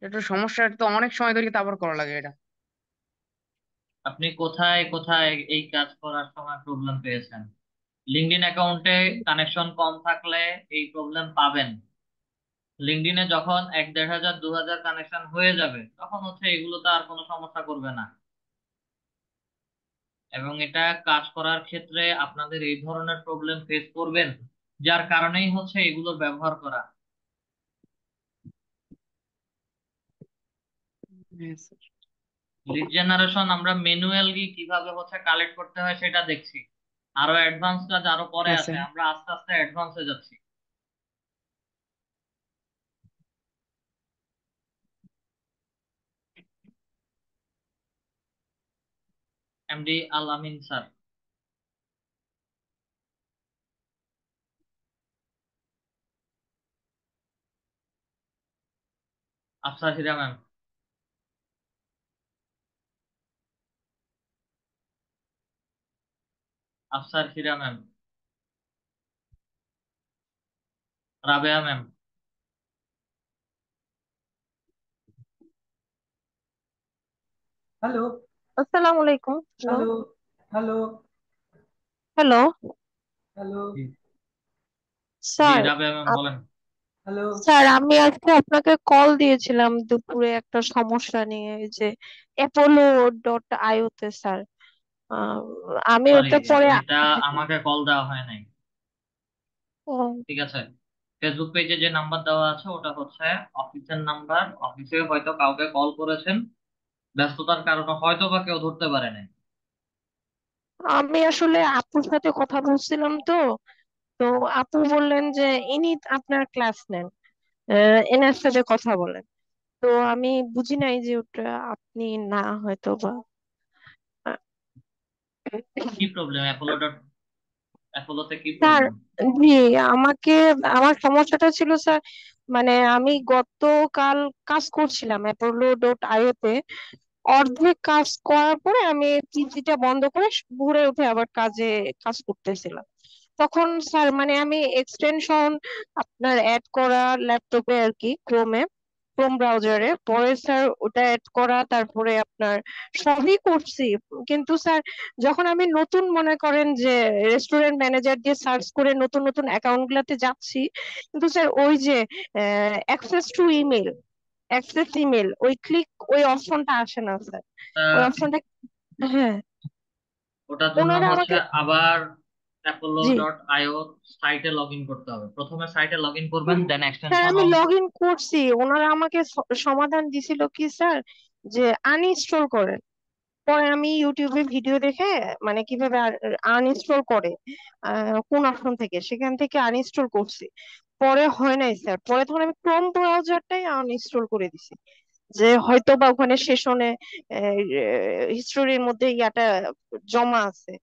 একটু সমস্যা, একটু অনেক সময় ধরে তারপর করা লাগে এটা। আপনি কোথায় কোথায় এই কাজ করার সময় প্রবলেম পেয়েছেন? লিঙ্কডইন অ্যাকাউন্টে কানেকশন কম থাকলে এই প্রবলেম পাবেন। লিঙ্কডইনে যখন 1-1,500-2,000 কানেকশন হয়ে যাবে তখন হচ্ছে এগুলোতে আর কোনো সমস্যা করবে না। এবং এটা কাজ করার ক্ষেত্রে আপনাদের এই ধরনের প্রবলেম ফেস করবেন, যার কারণেই হচ্ছে এগুলোর ব্যবহার করা। হ্যাঁ স্যার। লিড জেনারেশন আমরা ম্যানুয়ালি কিভাবে হচ্ছে কালেক্ট করতে হয় সেটা দেখছি, আরো অ্যাডভান্স কাজ আরো পরে হ্যাঁ আছে, স্যার। আমরা আস্তে আস্তে অ্যাডভান্সে যাচ্ছি। MD Al Amin sir. Afsar Hira ma'am. Afsar Hira ma'am. Rabeya ma'am. Hello. আসসালামু আলাইকুম। Hello. Hello. Hello. Hello hello. জি। জি স্যার। রাবেয়া ম্যাম আপ- বলেন। হ্যালো। স্যার, আমি আজকে আপনাকে কল দিয়েছিলাম দুপুরে একটা সমস্যা নিয়ে, এই যে অ্যাপোলো ডট আইও তে স্যার। আহ, আমি সরি, ওটা পরে এটা আমাকে কল দেওয়া হয় নাই। ও, ঠিক আছে, ফেসবুক পেজে যে নাম্বার দেওয়া আছে ওটা হচ্ছে অফিসের নাম্বার, অফিসে হয়তো কাউকে কল করেছেন, ব্যস্ততার কারণে হয়তো বা কেউ ধরতে পারে নাই। আমি আসলে আপুর সাথে কথা বলছিলাম তো। তো আপু বললেন যে ইনি আপনার ক্লাস নেন, এনার সাথে কথা বলেন। তো আমি বুঝি নাই যে ওটা আপনি না, হয়তো বা। কি প্রবলেম অ্যাপোলোতে কি স্যার, প্রবলেম? জি, আমাকে, আমার সমস্যাটা ছিল স্যার, মানে আমি গতকাল কাজ করছিলাম অ্যাপোলো ডট আইও তে। অর্ধেক কাজ করার পরে আমি পিসিটা বন্ধ করে ঘুরে উঠে আবার কাজ করতেছিলাম। তখন স্যার, মানে আমি এক্সটেনশন আপনার অ্যাড করা ল্যাপটপে আর কি, ক্রোম ব্রাউজারে, পরে স্যার ওটা অ্যাড করা, তারপরে আপনার সবই করছি। কিন্তু স্যার, যখন আমি নতুন, মনে করেন যে রেস্টুরেন্ট ম্যানেজার দিয়ে সার্চ করে নতুন নতুন অ্যাকাউন্ট গুলাতে যাচ্ছি, কিন্তু স্যার ওই যে অ্যাক্সেস টু ইমেল, ওই অপশনটা আসে না স্যার। ওই অপশনটা, হ্যাঁ, ওটার জন্য ওনারা হচ্ছে আমাকে, আবার অ্যাপোলো জি ডট আইও সাইটে লগ ইন করতে হবে। প্রথমে সাইটে লগ ইন করবেন, দেন স্যার, এক্সটেনশন আমি অন। লগ ইন করছি। ওনারা আমাকে সমাধান দিছিল কি স্যার, যে আনইনস্টল করেন। পরে আমি ইউটিউবে ভিডিও দেখে, মানে কিভাবে আনইনস্টল করে, কোন অপশন থেকে, সেখান থেকে আনইনস্টল করছি। পরে হয় নাই স্যার, পরে তখন আমি ক্রোম ব্রাউজারটাই আনইনস্টল করে দিছি, যে হয়তো বা ওখানে সেশনে হিস্টোরির মধ্যে ইয়াটা জমা আছে।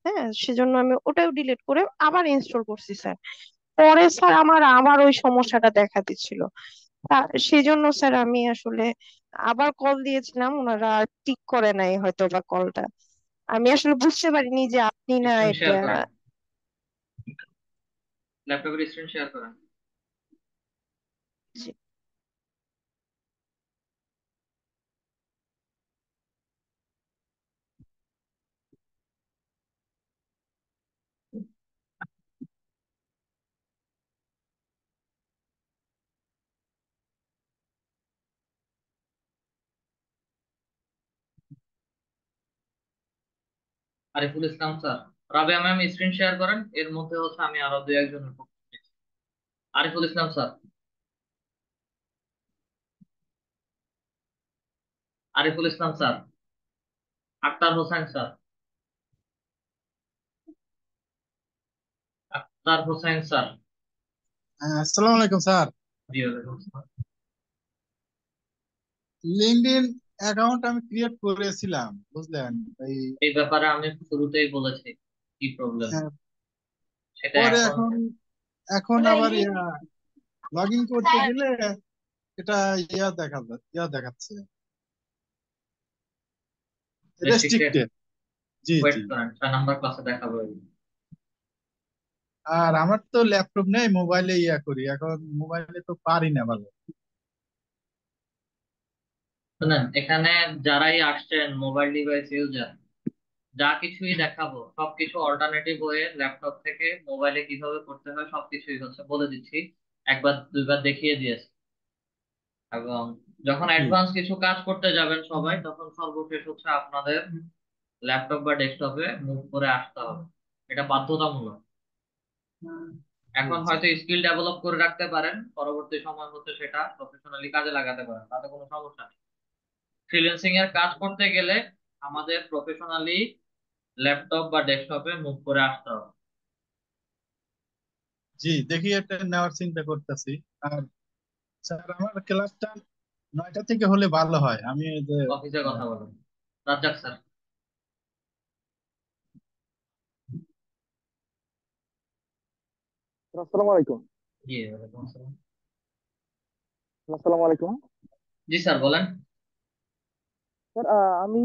হ্যাঁ, সেজন্য আমি ওটাও ডিলিট করে আবার ইনস্টল করছি স্যার। পরে স্যার আমার আবার ওই সমস্যাটা দেখা দিচ্ছিল। সেই জন্য স্যার আমি আসলে আবার কল দিয়েছিলাম, ওনারা পিক করে নাই হয়তো বা কলটা। আমি আসলে বুঝতে পারিনি যে আপনি না স্ক্রিন এটা। শেয়ার করেন, ল্যাপটপের স্ক্রিন শেয়ার করেন। জি। Ariful Islam sir. Rabeya ma'am screen share করেন, এর মধ্যে হচ্ছে আমি আরো দুই একজনের পক্ষ নিচ্ছি। Ariful Islam sir. Ariful Islam sir. Akhtar Hossain sir. Akhtar Hossain sir. আসসালামু আলাইকুম স্যার। জি ওয়ালাইকুম আসসালাম। লিঙ্কডইন অ্যাকাউন্ট আমি ক্রিয়েট করেছিলাম, বুঝলেন? এই এই ব্যাপারে আমি শুরুতেই বলেছি কি প্রবলেম, হ্যাঁ, সেটা পরে এখন। এখন এখন আবার লগ ইন করতে গেলে এটা ইয়া দেখাচ্ছে রেস্ট্রিক্টেড। রেস্ট্রিক্টেড। জি ওয়েট জি। করেন, 6 নাম্বার ক্লাসে দেখাবো এগুলো। আর আমার তো ল্যাপটপ নেই, মোবাইলে ইয়া করি, এখন মোবাইলে তো পারি না ভালো। শুনেন, এখানে যারাই আসছেন মোবাইল ডিভাইস ইউজার, যা কিছুই দেখাবো সবকিছু অল্টারনেটিভ হয়ে ল্যাপটপ থেকে মোবাইলে কিভাবে করতে হয় সবকিছুই হচ্ছে বলে দিচ্ছি, একবার দুইবার দেখিয়ে দিয়েছি। এবং যখন জি অ্যাডভান্স কিছু কাজ করতে যাবেন সবাই, তখন সর্বশেষ হচ্ছে আপনাদের ল্যাপটপ বা ডেস্কটপে মুভ করে আসতে হবে, এটা বাধ্যতামূলক। জি এখন জি। হয়তো স্কিল ডেভেলপ করে রাখতে পারেন, পরবর্তী সময় হচ্ছে সেটা প্রফেশনালি কাজে লাগাতে পারেন, তাতে কোনো সমস্যা নেই। ফ্রিল্যান্সিং এর কাজ করতে গেলে আমাদের প্রফেশনালি ল্যাপটপ বা ডেস্কটপে মুভ করে আসতে হবে। জি, দেখি এটা নেওয়ার চিন্তা করতেছি। আর স্যার আমার ক্লাসটা 9টা থেকে হলে ভালো হয়। আমি এই যে অফিসে আহ, কথা বলেন। রাজ্জাক স্যার। আসসালামু আলাইকুম। জি ওয়ালাইকুম আসসালাম। আসসালামু আলাইকুম জি স্যার বলেন। স্যার, আমি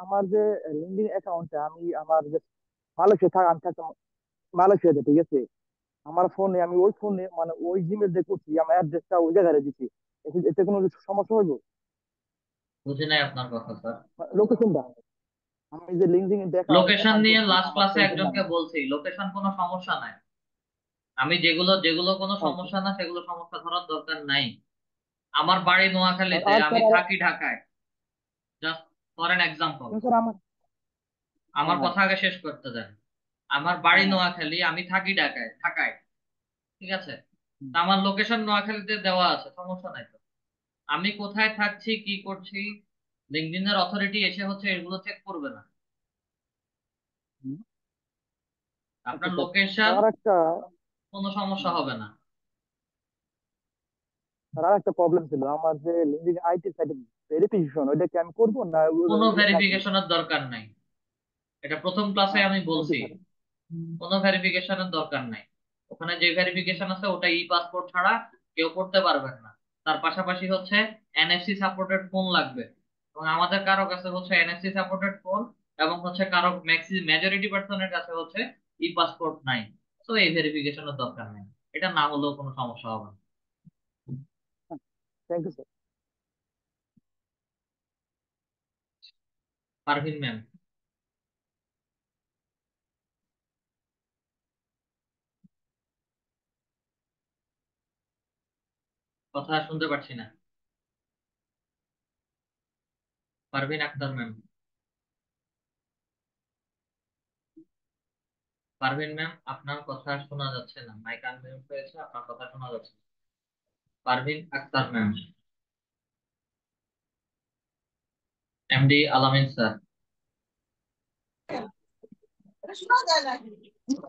আমার যে লিঙ্কডইন অ্যাকাউন্টে আমি আমার যে মালয়েশিয়া থাকা আমি থাকতাম মালয়েশিয়াতে, ঠিক আছে। আমার ফোনে আমি ওই ফোনে মানে ওই জিমেল দিয়ে করছি, আমার অ্যাড্রেসটা ওই জায়গায় দিচ্ছি। এতে কোনো কিছু সমস্যা হইব? বুঝি নাই আপনার কথা স্যার। লোকেশনটা আমি যে লিঙ্কডইন অ্যাকাউন্ট লোকেশন অ্যাকাউন্ট নিয়ে করছি লাস্ট আমার ক্লাসে ফোন একজনকে নাম্বার। বলছি, লোকেশন কোনো সমস্যা নাই। আমি যেগুলো যেগুলো কোনো আচ্ছা। সমস্যা না সেগুলো সমস্যা ধরার দরকার নাই। আমার বাড়ি নোয়াখালীতে, আর আমি স্যার থাকি ঢাকায়। Just for an example. Sir আমার আমার হ্যাঁ হ্যাঁ কথা আগে শেষ করতে দেন। আমার বাড়ি নোয়াখালী, আমি থাকি ঢাকায় ঢাকায়, ঠিক আছে। হুম, তা আমার লোকেশন নোয়াখালীতে দেওয়া আছে, সমস্যা নাই তো। আমি কোথায় থাকছি কি করছি, লিঙ্কডইনের অথরিটি এসে হচ্ছে এগুলো চেক করবে না। হুম। আচ্ছা আপনার স্যার, লোকেশন আর একটা কোনো সমস্যা হবে না। স্যার আর একটা প্রবলেম ছিল আমার যে লিঙ্কডইন আইটি সাইটে ভেরিফিকেশন, ওইটা কি আমি করবো না কোনো নাকি? ভেরিফিকেশনের দরকার নাই, এটা প্রথম ক্লাসে আমি থ্যাংক ইউ বলছি। স্যার। কোনো ভেরিফিকেশনের দরকার নাই। ওখানে যে ভেরিফিকেশন আছে ওটা ই পাসপোর্ট ছাড়া কেউ করতে পারবেন না। তার পাশাপাশি হচ্ছে এনএফসি সাপোর্টেড ফোন লাগবে, এবং আমাদের কারো কাছে হচ্ছে এনএফসি সাপোর্টেড ফোন, এবং হচ্ছে কারো মেজরিটি পার্সনের কাছে হচ্ছে ই পাসপোর্ট নাই। তো এই ভেরিফিকেশনের দরকার নাই, এটা না হলেও কোনো সমস্যা হবে না। Thank you sir. Parvin ma'am. কথা শুনতে পাচ্ছি না। পারভিন আক্তার ম্যাম। পারভিন ম্যাম আপনার কথা শোনা যাচ্ছে না, মাইক আনমিউট হয়েছে, আপনার কথা শোনা যাচ্ছে না। Parvin Akter ma'am. MD Alamin sir.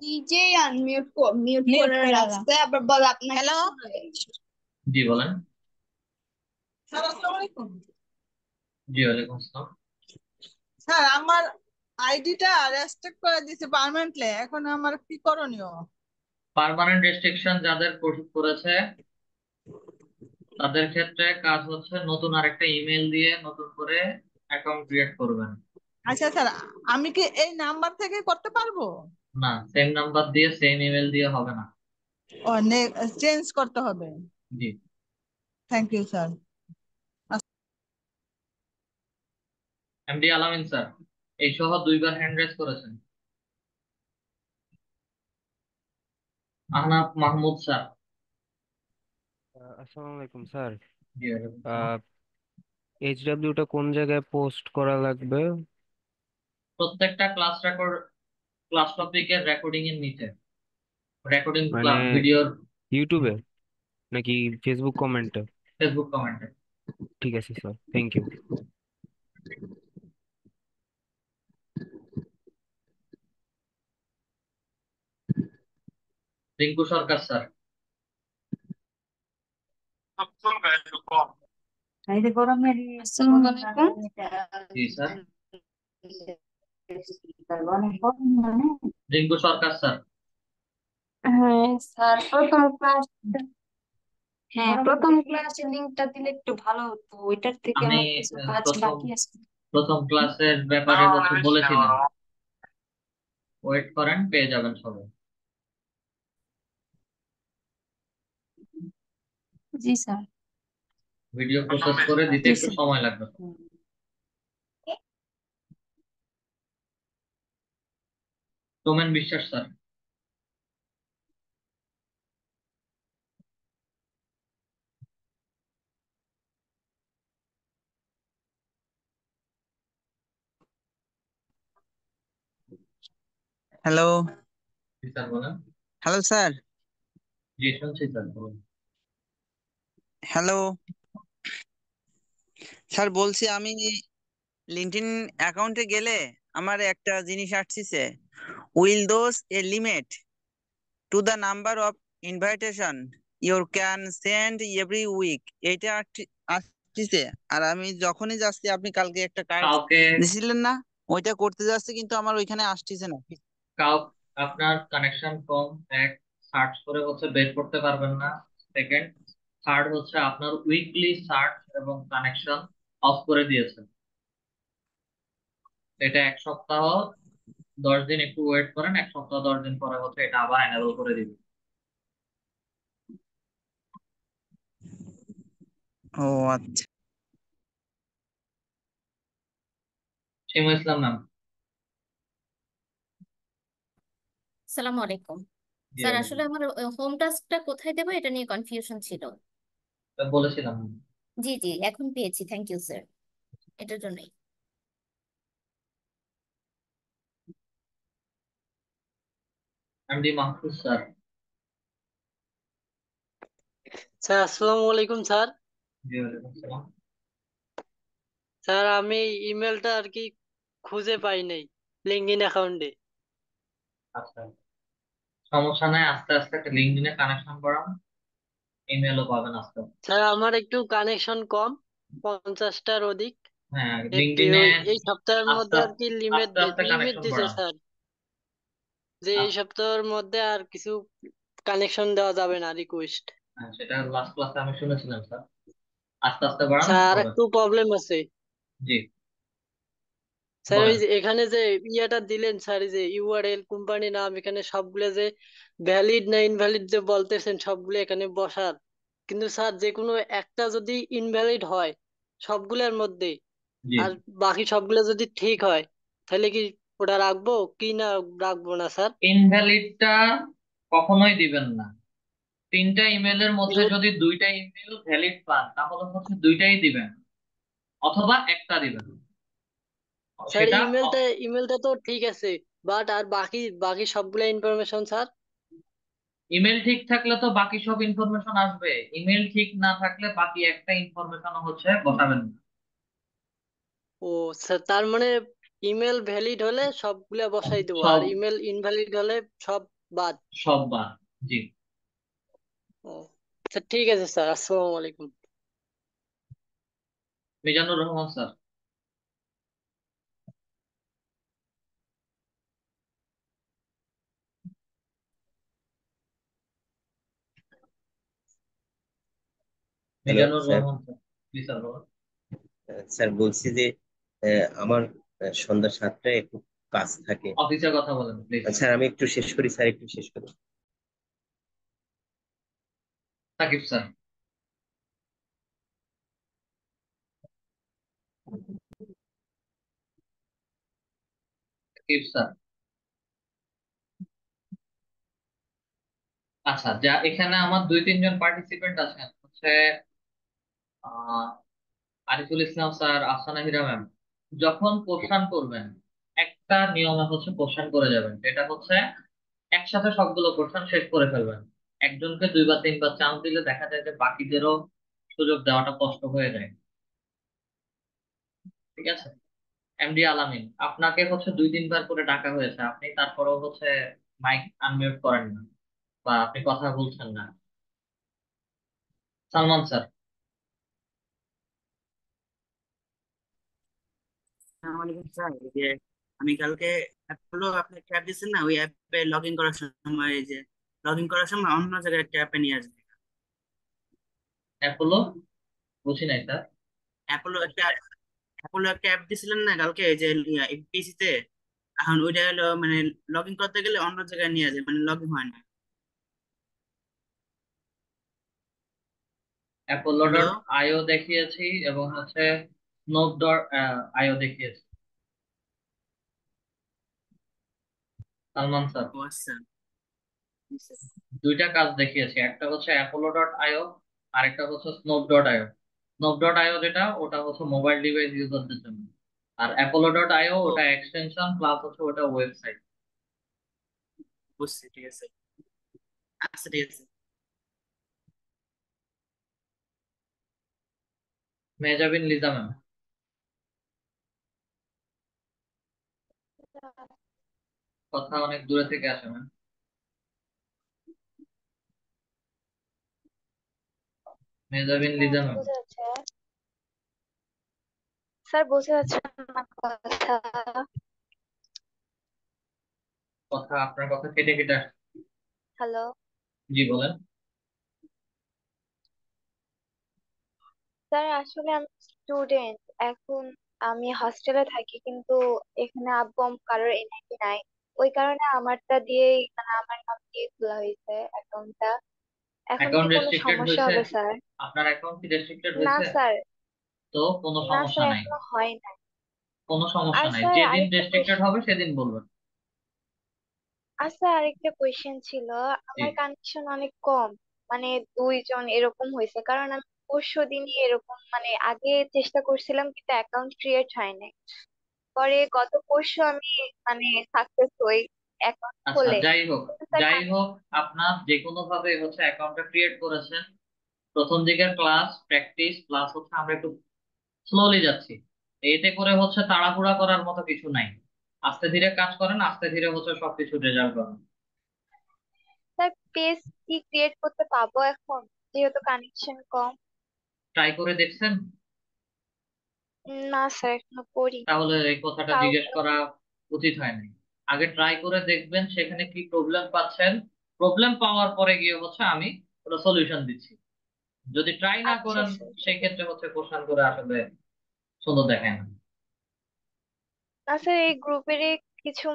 নিজেই আনমিউট মিউট করে রাখছে, আবার বল আপনার। হ্যালো জি বলেন। স্যার, আসসালামু আলাইকুম। জি ওয়ালাইকুম আসসালাম। স্যার, আমার আইডিটা রেস্ট্রিক্ট করে দিয়েছে পার্মানেন্টলি, এখন আমার কি করণীয়? পার্মানেন্ট রেস্ট্রিকশন যাদের করেছে তাদের ক্ষেত্রে কাজ হচ্ছে নতুন আরেকটা ইমেল দিয়ে নতুন করে অ্যাকাউন্ট ক্রিয়েট করবেন। আচ্ছা স্যার, আমি কি এই নাম্বার থেকে করতে পারবো? না, সেম নাম্বার দিয়ে সেম ইমেল দিয়ে হবে না। ও, চেঞ্জ করতে হবে। জি। Thank you sir. MD Alamin sir এই সহ দুইবার হ্যান্ড রেজ করেছেন। আহনাফ মাহমুদ স্যার। আসসালামু আলাইকুম স্যার। জি ওয়ালাইকুম আসসালাম। এইচডাব্লিউটা কোন জায়গায় পোস্ট করা লাগবে? প্রত্যেকটা ক্লাস টপিকের রেকর্ডিং এর নিচে, রেকর্ডিং মানে ভিডিওর ইউটিউবে নাকি ফেসবুক কমেন্টে? ফেসবুক কমেন্টে। ঠিক আছে sir, thank you. Rinku Sarkar sir. আসসালামু আলাইকুম। জি স্যার। রিঙ্কু সরকার স্যার। হ্যাঁ স্যার, প্রথম ক্লাসের লিংকটা দিলে একটু ভালো হতো, ওইটার থেকে আমি আমার কিছু কাজ প্রথম বাকি আছে। প্রথম ক্লাসের ব্যাপারে হচ্ছে বলেছিলাম, ওয়েট করেন পেয়ে যাবেন সবাই। জি স্যার। ভিডিও প্রসেস করে দিতে জি একটু স্যার। সময় লাগবে। সোমেন বিশ্বাস স্যার। হ্যালো। জি স্যার বলেন। Hello sir. জি শুনছি স্যার বলুন। হ্যালো স্যার, বলছি আমি লিঙ্কডইন অ্যাকাউন্টে গেলে আমার একটা জিনিস আসছে, will those a limit to the number of invitation your can send every week, এটা আসছে। আর আমি যখনই যাচ্ছি, আপনি কালকে একটা কার্ড কাউকে দিছিলেন না, ওইটা করতে যাচ্ছি, কিন্তু আমার ওইখানে আসছে না। কাউ আপনার কানেকশন কম, এক, সার্চ করে হচ্ছে বের করতে পারবেন না। সেকেন্ড, থার্ড হচ্ছে আপনার উইকলি সার্চ এবং কানেকশন অফ করে দিয়েছেন। এটা 1 সপ্তাহ 10 দিন একটু ওয়েট করেন, 1 সপ্তাহ 10 দিন পরে হচ্ছে এটা আবার এনেবল করে দিবে। ও আচ্ছা। শিমু ইসলাম ম্যাম। আসসালামু আলাইকুম জি স্যার। আসলে আমার হোম টাস্কটা কোথায় দেবো এটা নিয়ে কনফিউশন ছিল। বলেছিলাম। জি জি, এখন পেয়েছি, থ্যাংক ইউ স্যার এটার জন্যই। MD Mahfuz sir. স্যার আসসালামু আলাইকুম স্যার। জি ওয়ালাইকুম আসসালাম। স্যার আমি ইমেলটা আর কি খুঁজে পাই নাই লিঙ্কডইন অ্যাকাউন্টে। আচ্ছা, সমস্যা নাই, আস্তে আস্তে একটা লিঙ্কডইনে কানেকশন করান, ইমেলও পাবেন আস্তে আস্তে। স্যার আমার একটু কানেকশন কম, 50টার অধিক। হ্যাঁ, একটু লিঙ্কডইনে এই সপ্তাহের আস্তে মধ্যে আর আস্তে কি লিমিট আস্তে আস্তে লিমিট কানেকশন দিছে বাড়ান। স্যার, যে এই সপ্তাহের মধ্যে আর কিছু কানেকশন দেওয়া যাবে না, রিকোয়েস্ট। হ্যাঁ, সেটা লাস্ট ক্লাসে আমি শুনেছিলাম স্যার। আস্তে আস্তে বাড়ান, স্যার আর হবে। একটু প্রবলেম আছে। জি স্যার ওই বলেন। যে এখানে যে ইয়েটা দিলেন স্যার, এই যে ইউআরএল কোম্পানি নাম, এখানে সবগুলো যে ভ্যালিড না ইনভ্যালিড যে বলতেছেন, সবগুলো এখানে বসার, কিন্তু স্যার যে কোনো একটা যদি ইনভ্যালিড হয় সবগুলোর মধ্যে, জি, আর বাকি সবগুলো যদি ঠিক হয়, তাহলে কি ওটা রাখবো কি না রাখবো না স্যার? ইনভ্যালিডটা কখনোই দিবেন না। 3টা ইমেলের মধ্যে তাহলে যদি 2টা ইমেল ভ্যালিড পান তাহলে হচ্ছে 2টাই দিবেন, অথবা একটা দিবেন। স্যার সেটা ইমেলটা তো ঠিক আছে, বাট আর বাকি বাকি সবগুলো ইনফরমেশন স্যার। ইমেল ঠিক থাকলে তো বাকি সব ইনফরমেশন আসবে, ইমেল ঠিক না থাকলে বাকি একটা ইনফরমেশন হচ্ছে বসাবেন না। ও স্যার, তার মানে ইমেল ভ্যালিড হলে সবগুলা বসাই দেবো, আর সব ইমেল ইনভ্যালিড হলে সব বাদ। সব বাদ। জি। ও আচ্ছা, ঠিক আছে স্যার, আসসালামু আলাইকুম। Mizanur Rahman sir. Hello Mizanur sir. Rahman sir. জি স্যার বলুন। স্যার বলছি যে আমার সন্ধ্যা 7টায় একটু কাজ থাকে। অফিসে কথা বলেন প্লিজ। স্যার আমি একটু শেষ করি, স্যার একটু শেষ করি। সাকিব স্যার। সাকিব স্যার। আচ্ছা, যা এখানে আমার 2-3 জন পার্টিসিপেন্ট আছেন হচ্ছে আহ আরিফুল ইসলাম স্যার, আফসানা হিরা ম্যাম। যখন কোশ্চেন করবেন একটা নিয়মে হচ্ছে কোশ্চেন করে যাবেন, এটা হচ্ছে একসাথে সবগুলো কোশ্চেন শেষ করে ফেলবেন। একজনকে 2 বা 3 বার চান্স দিলে দেখা যায় যে বাকিদেরও সুযোগ দেওয়াটা কষ্ট হয়ে যায়। ঠিক আছে। এমডি আলামিন, আপনাকে হচ্ছে 2-3 বার করে ডাকা হয়েছে, আপনি তারপরেও হচ্ছে মাইক আনমিউট করেন না বা আপনি কথা বলছেন না। সালমান স্যার। আসসালামু আলাইকুম স্যার। এই যে আমি কালকে অ্যাপগুলো আপনি একটা অ্যাপ দিচ্ছেন না, ওই অ্যাপে লগ ইন করার সময়, এই যে লগ ইন করার সময় অন্য জায়গায় একটা অ্যাপে নিয়ে আসবে। অ্যাপোলো, বুঝি নাই স্যার। অ্যাপোলো একটা অ্যাপোলো একটা অ্যাপ দিছিলেন না কালকে, এই যে পিসি তে, এখন ওইটা হলো মানে লগ ইন করতে গেলে অন্য জায়গায় নিয়ে যায়, মানে লগ ইন হয় না। Apollo hello. ডট আইও দেখিয়েছি এবং হচ্ছে স্নোপ ডট আইও দেখিয়েছি। সালমান স্যার, ও আচ্ছা। দুইটা কাজ দেখিয়েছি, একটা হচ্ছে অ্যাপোলো ডট আইও, আরেকটা হচ্ছে স্নোপ ডট আইও। স্নোপ ডট আইও যেটা, ওটা হচ্ছে মোবাইল ডিভাইস ইউজারদের জন্য, আর অ্যাপোলো ডট আইও ও ওটা এক্সটেনশন প্লাস হচ্ছে ওটা ওয়েবসাইট। বুঝছি, ঠিক আছে। আচ্ছা ঠিক আছে। মেহজাবিন লিজা ম্যাম, কথা অনেক দূরে থেকে আসে ম্যাম। মেহজাবিন লিজা ম্যাম, বোঝা যাচ্ছে স্যার, বোঝা যাচ্ছে না কথা। কথা আপনার কথা কেটে কেটে আসে। হ্যালো জি বলেন। স্যার, আসলে আমি স্টুডেন্ট এখন। আমি হস্টেলে থাকি, কিন্তু এখানে আব্বু আম্মু কারোর এনআইডি নাই। ওই কারণে আমারটা দিয়েই, মানে আমার নাম দিয়ে খোলা হয়েছে অ্যাকাউন্টটা। এখন কি অ্যাকাউন্ট কোনো রেস্ট্রিক্টেড সমস্যা হয়েছে? হবে স্যার? আপনার অ্যাকাউন্ট কি রেস্ট্রিক্টেড না হয়েছে? স্যার, তো কোনো না সমস্যা স্যার, নাই, এখনো হয় নাই। কোনো সমস্যা আর নাই, স্যার যেদিন আরেকটা রেস্ট্রিক্টেড কোয়েশ্চেন, হবে সেদিন বলবেন। আচ্ছা আরেকটা কোয়েশ্চেন ছিল। জি। আমার কানেকশন অনেক কম, মানে 2 জন এরকম হয়েছে, কারণ আমি পরশু দিনই এরকম, মানে আগে চেষ্টা করছিলাম কিন্তু অ্যাকাউন্ট ক্রিয়েট হয়নি। পরে গত পরশু আমি মানে সাকসেস হই অ্যাকাউন্ট আচ্ছা, খুলে। যাই হোক, কিন্তু স্যার যাই হোক, আপনার যে কোনো ভাবে হচ্ছে অ্যাকাউন্টটা ক্রিয়েট করেছেন। প্রথম দিকের ক্লাস প্র্যাকটিস প্লাস হচ্ছে আমরা একটু স্লোলি যাচ্ছি, এতে করে হচ্ছে তাড়াহুড়া করার মতো কিছু নাই। আস্তে ধীরে কাজ করেন, আস্তে ধীরে হচ্ছে সবকিছু রেজাল্ট করেন। স্যার পেজ কি ক্রিয়েট করতে পাবো এখন, যেহেতু কানেকশন কম? ট্রাই করে দেখছেন? না স্যার, এখনো করি। তাহলে এই কথাটা জিজ্ঞেস কাউকে। করা উচিত হয়নি। আগে ট্রাই করে দেখবেন সেখানে কি প্রবলেম পাচ্ছেন। প্রবলেম পাওয়ার পরে গিয়ে হচ্ছে আমি ওটা সলিউশন দিচ্ছি। যদি ট্রাই না আচ্ছা করেন স্যার, সেই ঠিক আছে। ক্ষেত্রে হচ্ছে কোশ্চেন করে আসলে সুন্দর দেখেন। না স্যার, এই গ্রুপেরই কিছু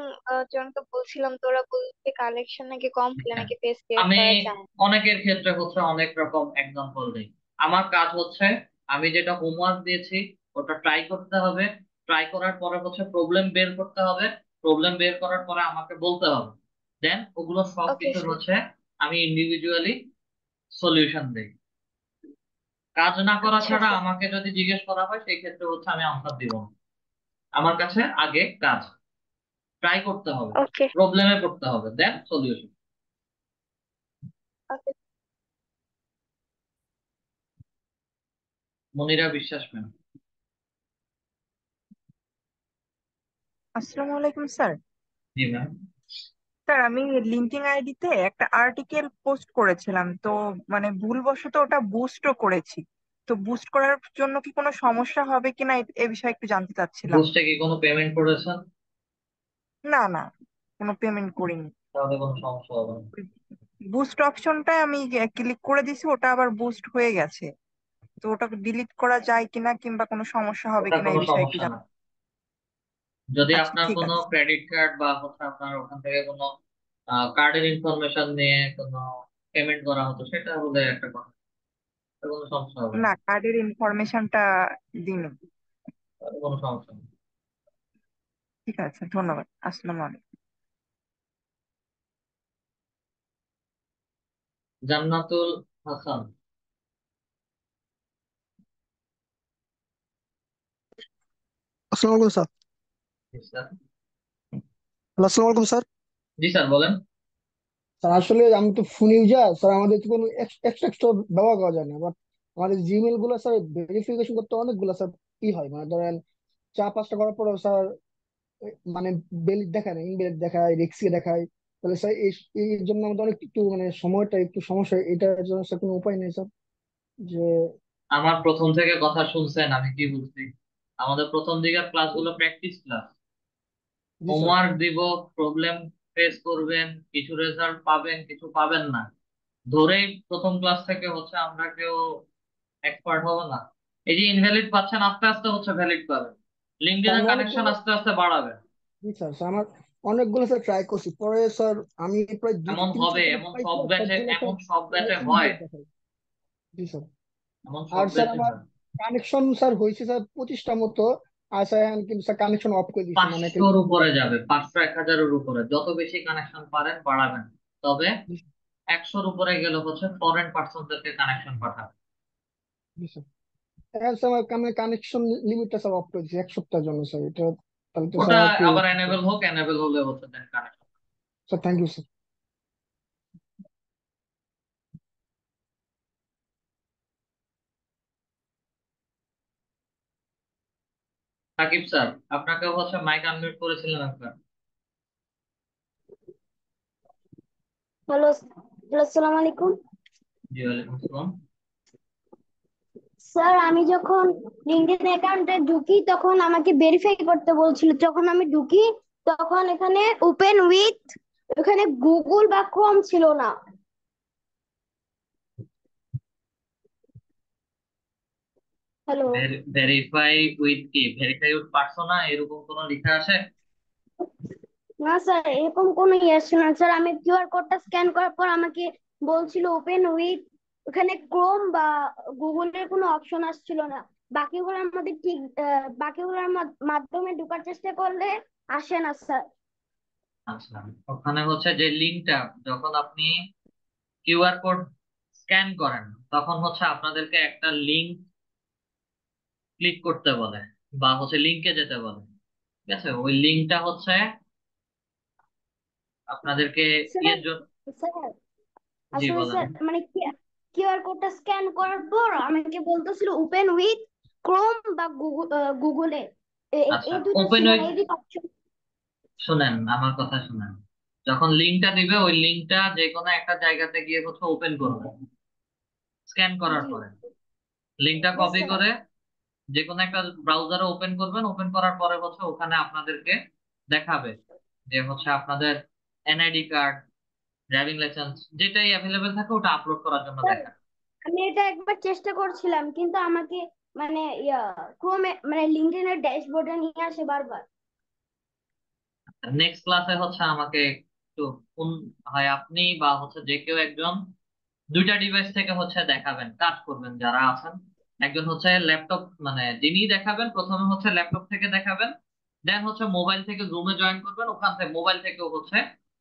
জনকে বলছিলাম, তোরা বলছে কালেকশন নাকি কম হলে আচ্ছা, নাকি পেজ ক্রিয়েট আমি করা যায় না। অনেকের ক্ষেত্রে হচ্ছে অনেক রকম এক্সাম্পল দিই। আমার কাজ হচ্ছে আমি যেটা হোমওয়ার্ক দিয়েছি ওটা ট্রাই করতে হবে। ট্রাই করার পরে হচ্ছে প্রবলেম বের করতে হবে। প্রবলেম বের করার পরে আমাকে বলতে হবে। দেন ওগুলো সব ওকে কিছুর স্যার। হচ্ছে আমি ইন্ডিভিজুয়ালি সলিউশন দেই। কাজ না করা আচ্ছা ছাড়া স্যার। আমাকে যদি জিজ্ঞেস করা হয় সেই ক্ষেত্রে হচ্ছে আমি আনসার দিব না। আমার কাছে আগে কাজ, ট্রাই করতে হবে, ওকে। প্রবলেমে পড়তে হবে, দেন সলিউশন। ওকে। মনিরা বিশ্বাস ম্যাম। আসসালামু আলাইকুম স্যার। জি ম্যাম। স্যার, আমি লিঙ্কডইন আইডিতে একটা আর্টিকেল পোস্ট করেছিলাম, তো মানে ভুলবশত ওটা বুস্টও করেছি। তো বুস্ট করার জন্য কি কোনো সমস্যা হবে কিনা এ বিষয়ে একটু জানতে চাচ্ছিলাম। বুঝতে কি কোনো পেমেন্ট করেছেন? না না, কোনো পেমেন্ট করিনি। তাহলে কোনো সমস্যা হবে না। বুস্ট অপশনটায় আমি ক্লিক করে দিছি, ওটা আবার বুস্ট হয়ে গেছে। তো ওটা ডিলিট করা যায় কিনা কিংবা কোনো সমস্যা হবে ওটা কিনা কোনো এই বিষয়ে একটু সমস্যা না। জানতে। যদি আচ্ছা আপনার ঠিক কোনো আছে। ক্রেডিট কার্ড বা হচ্ছে আপনার ওখান থেকে কোনো কার্ডের ইনফরমেশন নিয়ে কোনো পেমেন্ট করা হতো সেটা হলে একটা কথা, তাহলে কোনো সমস্যা হবে না। না, কার্ডের ইনফরমেশনটা দিন। তাহলে কোনো সমস্যা নেই। ঠিক আছে, ধন্যবাদ। আসসালামু আলাইকুম। জান্নাতুল হাসান। আসসালামু আলাইকুম স্যার। জি স্যার। হ্যালো, আসসালামু আলাইকুম স্যার। জি স্যার বলেন। স্যার আসলে আমি তো ফোন ইউজার স্যার, আমাদের তো কোনো এক্সট্রা ব্যবহার করা যায় না, বাট আমাদের জিমেল গুলো স্যার ভেরিফিকেশন করতে অনেকগুলো স্যার কি হয়, মানে ধরেন 4-5টা করার পরেও স্যার মানে ভ্যালিড দেখায় না, ইনভ্যালিড দেখায়, রিস্কি দেখায়। তাহলে স্যার এর জন্য আমাদের অনেক একটু মানে সময়টা একটু সমস্যা, এটার জন্য স্যার কোনো উপায় নেই স্যার যে। আমার প্রথম থেকে কথা শুনছেন আমি কি বলছি? আমাদের প্রথম দিকের ক্লাসগুলো প্র্যাকটিস ক্লাস। জি স্যার। হোমওয়ার্ক দিব, প্রবলেম ফেস করবেন, কিছু রেজাল্ট পাবেন, কিছু পাবেন না, ধরেই প্রথম ক্লাস থেকে হচ্ছে আমরা কেউ এক্সপার্ট হব না। এই যে ইনভ্যালিড পাচ্ছেন আস্তে আস্তে হচ্ছে ভ্যালিড পাবেন, স্যার লিঙ্কডইনের আমি কানেকশন অনেকগুলো, আস্তে আস্তে বাড়াবেন। জি স্যার, স্যার আমার অনেকগুলো স্যার ট্রাই করছি, পরে স্যার আমি প্রায় দুই এমন তিন হবে, চারটা এমন ট্রাই সব করে ব্যাচে, সবগুলো স্যার এমন সব ব্যাচে হয়, ইনভ্যালিড দেখায়। জি স্যার। এমন আর সব স্যার ব্যাচে আমার হয়। কানেকশন স্যার হয়েছে স্যার 25টা মতো, আর স্যার এখন কিন্তু স্যার কানেকশন অফ করে দিয়েছে, মানে একটা 500-র উপরে যাবে, 500-1000-এর উপরে, যত বেশি কানেকশন পারেন বাড়াবেন। তবে 100-র উপরে গেলে হচ্ছে ফরেন পার্সনদেরকে কানেকশন পাঠাবে। জি স্যার। এখন স্যার আমার কানেকশন লিমিটটা স্যার অফ করে দিয়েছে 1 সপ্তাহের জন্য স্যার, এটা তাহলে তো ওটা স্যার একটু। আবার এনেবল হোক, এনেবল হলে হচ্ছে then connection. Sir thank you sir. Sakib sir, আপনাকে হচ্ছে মাইক আনমিউট করেছিলেন আপনার। হ্যালো, আসসালামু আলাইকুম জি ওয়ালাইকুম আসসালাম। স্যার। আমি যখন লিঙ্কডইন অ্যাকাউন্টে ঢুকি তখন আমাকে ভেরিফাই করতে বলছিল। যখন আমি ঢুকি তখন এখানে ওপেন উইথ, এখানে গুগল বা ক্রোম ছিল না। হ্যালো। ভেরিফাই উইথ কি, ভেরিফাই উইথ পার্সোনা এরকম কোনো লেখা আছে? না স্যার, এরকম কোনো ইয়ে ছিল না স্যার। আমি কিউআর কোডটা স্ক্যান করার পর আমাকে বলছিল ওপেন উইথ, ওখানে ক্রোম বা গুগলের কোনো অপশন আসছিল না। বাকিগুলোর মধ্যে ঠিক বাকিগুলোর মাধ্যমে ঢোকার চেষ্টা করলে আসে না স্যার। আচ্ছা, ওখানে হচ্ছে যে লিঙ্কটা, যখন আপনি কিউআর কোড স্ক্যান করেন তখন হচ্ছে আপনাদেরকে একটা লিঙ্ক ক্লিক করতে বলে বা হচ্ছে লিঙ্কে যেতে বলে। ঠিক আছে, ওই লিঙ্কটা হচ্ছে আপনাদেরকে স্যার ইয়ের জন্য। স্যার জি আসলে বলেন। স্যার মানে কিউআর কোডটা স্ক্যান করার পর আমাকে বলতেছিল ওপেন উইথ ক্রোম বা গুগলে আচ্ছা, এই দুটো ওপেন ছিল উইথ, না, এই দুটো অপশন। শুনেন আমার কথা শুনেন। যখন লিঙ্কটা দিবে ওই লিঙ্কটা যে কোনো একটা জায়গাতে গিয়ে হচ্ছে ওপেন করবে, স্ক্যান করার জি পরে লিঙ্কটা ইয়েস কপি স্যার। করে যে কোনো একটা ব্রাউজারে ওপেন করবেন। ওপেন করার পরে হচ্ছে ওখানে আপনাদেরকে দেখাবে যে হচ্ছে আপনাদের এনআইডি কার্ড, ড্রাইভিং লাইসেন্স যেটাই অ্যাভেলেবেল থাকে ওটা আপলোড করার জন্য স্যার দেখাবে। আমি এটা একবার চেষ্টা করছিলাম কিন্তু আমাকে মানে ক্রোমে মানে লিঙ্কডইনের ড্যাশবোর্ডে নিয়ে আসে বারবার। নেক্সট ক্লাসে হচ্ছে আমাকে একটু কোন, হয় আপনি বা হচ্ছে যে কেউ একজন দুইটা ডিভাইস থেকে হচ্ছে দেখাবেন, কাজ করবেন যারা আছেন। একজন হচ্ছে ল্যাপটপ, মানে যিনি দেখাবেন প্রথমে হচ্ছে ল্যাপটপ থেকে দেখাবেন, দেন হচ্ছে মোবাইল থেকে জুমে জয়েন করবেন, ওখান থেকে মোবাইল থেকেও হচ্ছে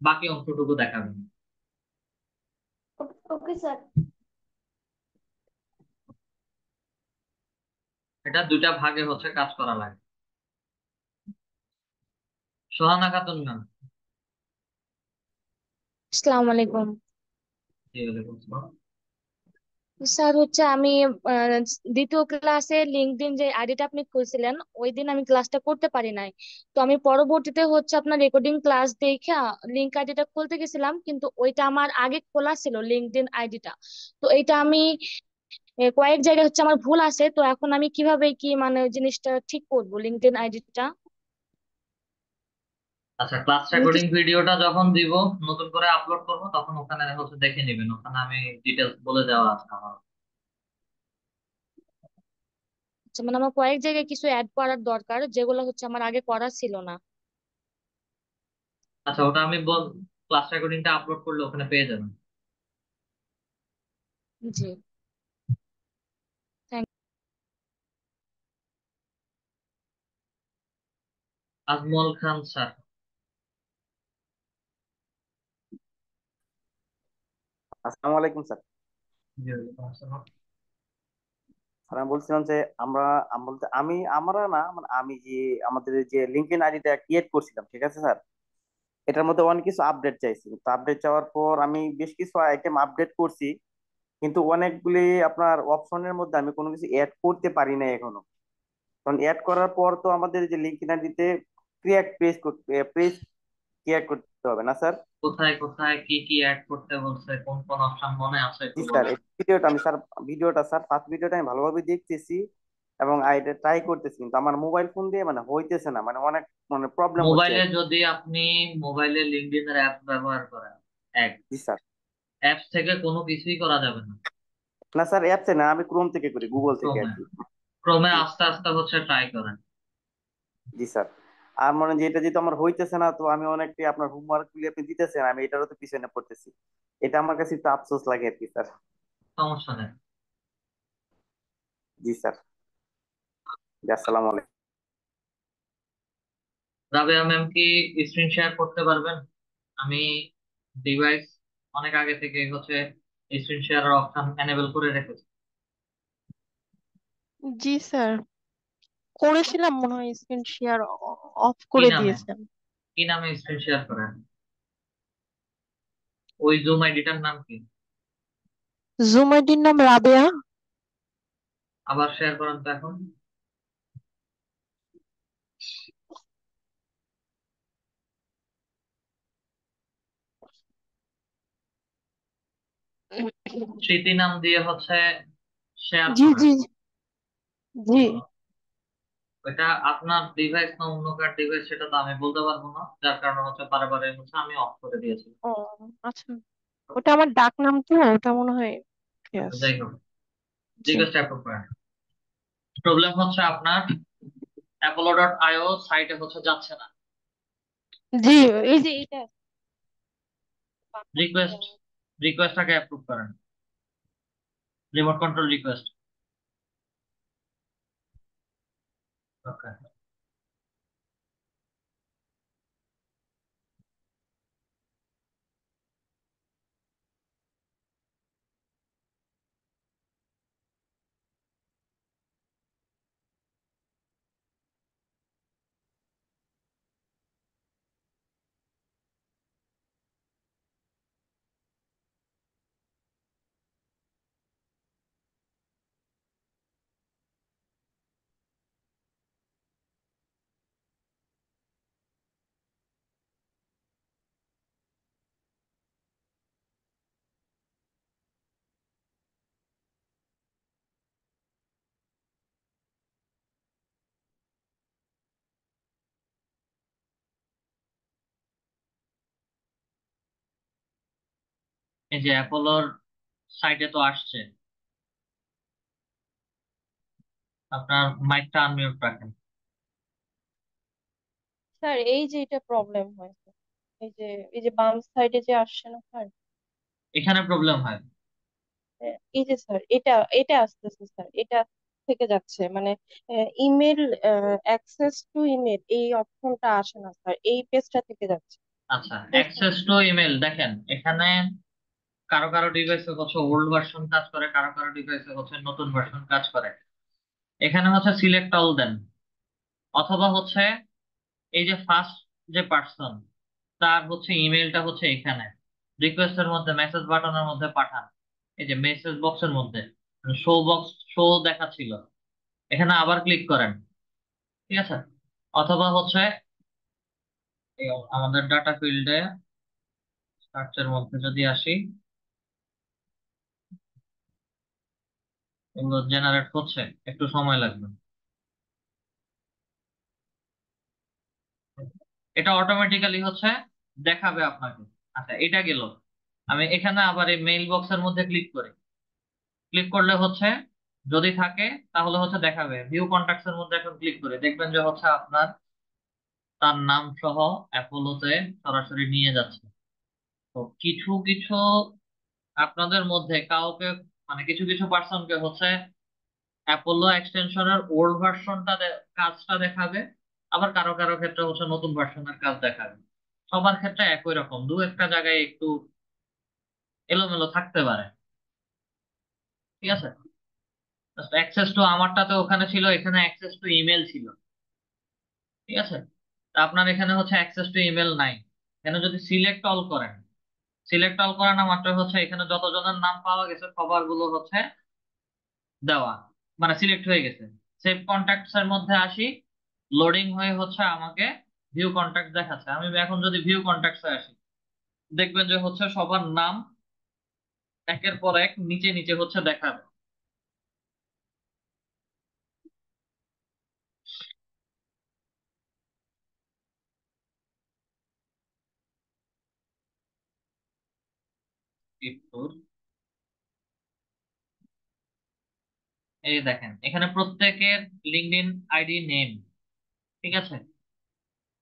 বাকি অংশটুকু দেখাবেন। Okay sir. এটা দুইটা ভাগে হচ্ছে কাজ করা লাগে। সোহানা খাতুন ম্যাম। আসসালামু আলাইকুম জি ওয়ালাইকুম আসসালাম। স্যার। হচ্ছে আমি আহ, দ্বিতীয় ক্লাসে লিঙ্কডইন যে আইডিটা আপনি খুলছিলেন ওই দিন আমি ক্লাসটা করতে পারি নাই। তো আমি পরবর্তীতে হচ্ছে আপনার রেকর্ডিং ক্লাস দেখে লিঙ্ক আইডিটা খুলতে গেছিলাম, কিন্তু ওইটা আমার আগে খোলা ছিল লিঙ্কডইন আইডিটা। তো এইটা আমি কয়েক জায়গায় হচ্ছে আমার ভুল আছে। তো এখন আমি কিভাবে কি মানে ওই জিনিসটা ঠিক করবো লিঙ্কডইন আইডিটা? আচ্ছা, ক্লাস আমি কি রেকর্ডিং ভিডিওটা যখন দিব, নতুন করে আপলোড করব, তখন ওখানে হচ্ছে দেখে নেবেন, ওখানে আমি ডিটেলস বলে দেওয়া আছে আমার। আচ্ছা, মানে আমার কয়েক জায়গায় কিছু অ্যাড করার দরকার যেগুলো হচ্ছে আমার আগে করা ছিল না। আচ্ছা, ওটা আমি ক্লাস রেকর্ডিংটা আপলোড করলে ওখানে পেয়ে যাবেন। জি, থ্যাংক। আজমল খান স্যার। আসসালামু আলাইকুম স্যার। জি ওয়ালাইকুম আসসালাম। স্যার আমি বলছিলাম যে বলতে আমরা না মানে আমি যে আমাদের যে লিঙ্কডইন আইডিটা ক্রিয়েট করছিলাম, ঠিক আছে স্যার, এটার মধ্যে অনেক কিছু আপডেট চাইছি। তো আপডেট চাওয়ার পর আমি বেশ কিছু আইটেম আপডেট করছি, কিন্তু অনেকগুলি আপনার অপশনের মধ্যে আমি কোনো কিছু অ্যাড করতে পারি না এখনো। কারণ অ্যাড করার পর তো আমাদের যে লিঙ্কডইন আইডিতে ক্রিয়েট পেজ ক্রিয়েট করতে হবে না স্যার? কোথায় কোথায় কি কি অ্যাড করতে বলছে, কোন কোন অপশন মনে আছে একটু জি স্যার, বলেন। এই ভিডিওটা স্যার ফার্স্ট ভিডিওটা আমি ভালোভাবে দেখতেছি এবং এটা ট্রাই করতেছি, কিন্তু আমার মোবাইল ফোন দিয়ে মানে হইতেছে না, মানে অনেক মানে প্রবলেম হচ্ছে মোবাইলে আর কি। যদি আপনি মোবাইলে লিঙ্কডইন এর অ্যাপ ব্যবহার করেন, এক জি স্যার। অ্যাপস থেকে কোনো কিছুই করা যাবে না। না স্যার, অ্যাপসে না, আমি ক্রোম থেকে করি, গুগল থেকে আর ক্রোমে, কি। ক্রোমে জি। আস্তে আস্তে হচ্ছে ট্রাই করেন। জি স্যার। আর মনে হয় যে এটা যেহেতু আমার হইতেছে না, তো আমি অনেকটি আপনার হোমওয়ার্ক গুলি আপনি দিতেছেন, আমি এটারও তো পিছনে পড়তেছি। এটা আমার কাছে একটু আফসোস লাগে আর কি স্যার। সমস্যা নেই। জি স্যার। জি, আসসালামু আলাইকুম। রাবেয়া ম্যাম কি স্ক্রিন শেয়ার করতে পারবেন? আমি ডিভাইস অনেক আগে থেকে হচ্ছে স্ক্রিন শেয়ার অপশন এনেবল করে রেখেছি। জি স্যার, করেছিলাম মনে হয়, স্ক্রিন শেয়ার অফ কি করে নামে, দিয়েছেন। কি নামে স্ক্রিন শেয়ার করেন? ওই জুম আইডিটার নাম কি? জুম আইডির নাম রাবেয়া। আবার শেয়ার করেন তো এখন। স্মৃতি নাম দিয়ে হচ্ছে শেয়ার জি করেন। জি জি। ওইটা আপনার ডিভাইস না অন্য কার ডিভাইস সেটা তো আমি বলতে পারবো না, যার কারণে হচ্ছে বারে হচ্ছে আমি অফ করে দিয়েছি। ও আচ্ছা, ওটা আমার ডাক নাম তো, ওটা মনে হয় ঠিক আচ্ছা, আছে। যাই হোক, জি রিকোয়েস্ট অ্যাপ্রুভ করেন। প্রবলেম হচ্ছে আপনার apollo.io সাইটে হচ্ছে যাচ্ছে না। জি, এই যে এটা রিকোয়েস্ট রিকোয়েস্টটাকে অ্যাপ্রুভ করেন, রিমোট কন্ট্রোল রিকোয়েস্ট। ওকে, এই যে অ্যাপোলোর সাইটে তো আসছে, আপনার মাইকটা আনমিউট রাখেন। স্যার, এই যে এটা প্রবলেম হয়েছে, এই যে বাম সাইডে যে আসছে না স্যার, এখানে প্রবলেম হয়। এই যে স্যার এটা এটা আসতেছে স্যার, এটা থেকে যাচ্ছে মানে ইমেল, অ্যাক্সেস টু ইমেল এই অপশনটা আসে না স্যার, এই পেজটা থেকে যাচ্ছে। আচ্ছা, তো অ্যাক্সেস টু ইমেল দেখেন, এখানে কারো কারো ডিভাইসে হচ্ছে ওল্ড ভার্সন কাজ করে, কারো কারো ডিভাইসে হচ্ছে নতুন ভার্সন কাজ করে। এখানে হচ্ছে সিলেক্ট অল দেন, অথবা হচ্ছে এই যে ফার্স্ট যে পার্সন তার হচ্ছে ইমেলটা হচ্ছে এখানে রিকোয়েস্টের মধ্যে মেসেজ বাটনের মধ্যে পাঠান। এই যে মেসেজ বক্সের মধ্যে শো বক্স শো দেখাচ্ছিল, এখানে আবার ক্লিক করেন, ঠিক আছে? অথবা হচ্ছে এই আমাদের ডাটা ফিল্ডে সার্চের মধ্যে যদি আসি, এগুলো জেনারেট হচ্ছে, একটু সময় লাগবে। এটা অটোমেটিক্যালি হচ্ছে দেখাবে আপনাকে। আচ্ছা, এটা গেল। আমি এখানে আবার এই মেইল বক্সের মধ্যে ক্লিক করি, ক্লিক করলে হচ্ছে যদি থাকে তাহলে হচ্ছে দেখাবে। ভিউ কন্টাক্টস এর মধ্যে এখন ক্লিক করে দেখবেন যে হচ্ছে আপনার তার নাম সহ অ্যাপোলোতে সরাসরি নিয়ে যাচ্ছে। তো কিছু কিছু আপনাদের মধ্যে কাউকে মানে কিছু কিছু পার্সনকে হচ্ছে অ্যাপোলো এক্সটেনশনের ওল্ড ভার্সনটা কাজটা দেখাবে, আবার কারো কারো ক্ষেত্রে হচ্ছে নতুন ভার্সনের কাজ দেখাবে। সবার ক্ষেত্রে একই রকম, দু একটা জায়গায় একটু এলোমেলো থাকতে পারে, ঠিক আছে? অ্যাক্সেস টু আমারটাতে ওখানে ছিল, এখানে অ্যাক্সেস টু ইমেল ছিল, ঠিক আছে? তা আপনার এখানে হচ্ছে অ্যাক্সেস টু ইমেল নাই। এখানে যদি সিলেক্ট অল করেন, সিলেক্ট অল করা না মাত্র হচ্ছে এখানে যতজনের নাম পাওয়া গেছে খবরগুলো হচ্ছে দেওয়া, মানে সিলেক্ট হয়ে গেছে। সেভ কন্ট্যাক্টস এর মধ্যে আসি, লোডিং হয়ে হচ্ছে আমাকে ভিউ কন্ট্যাক্ট দেখাচ্ছে। আমি এখন যদি ভিউ কন্ট্যাক্টস এ আসি, দেখবেন যে হচ্ছে সবার নাম একের পর এক নিচে নিচে হচ্ছে দেখাবে। এরপর এই দেখেন এখানে প্রত্যেকের লিঙ্কডইন আইডি নেম, ঠিক আছে?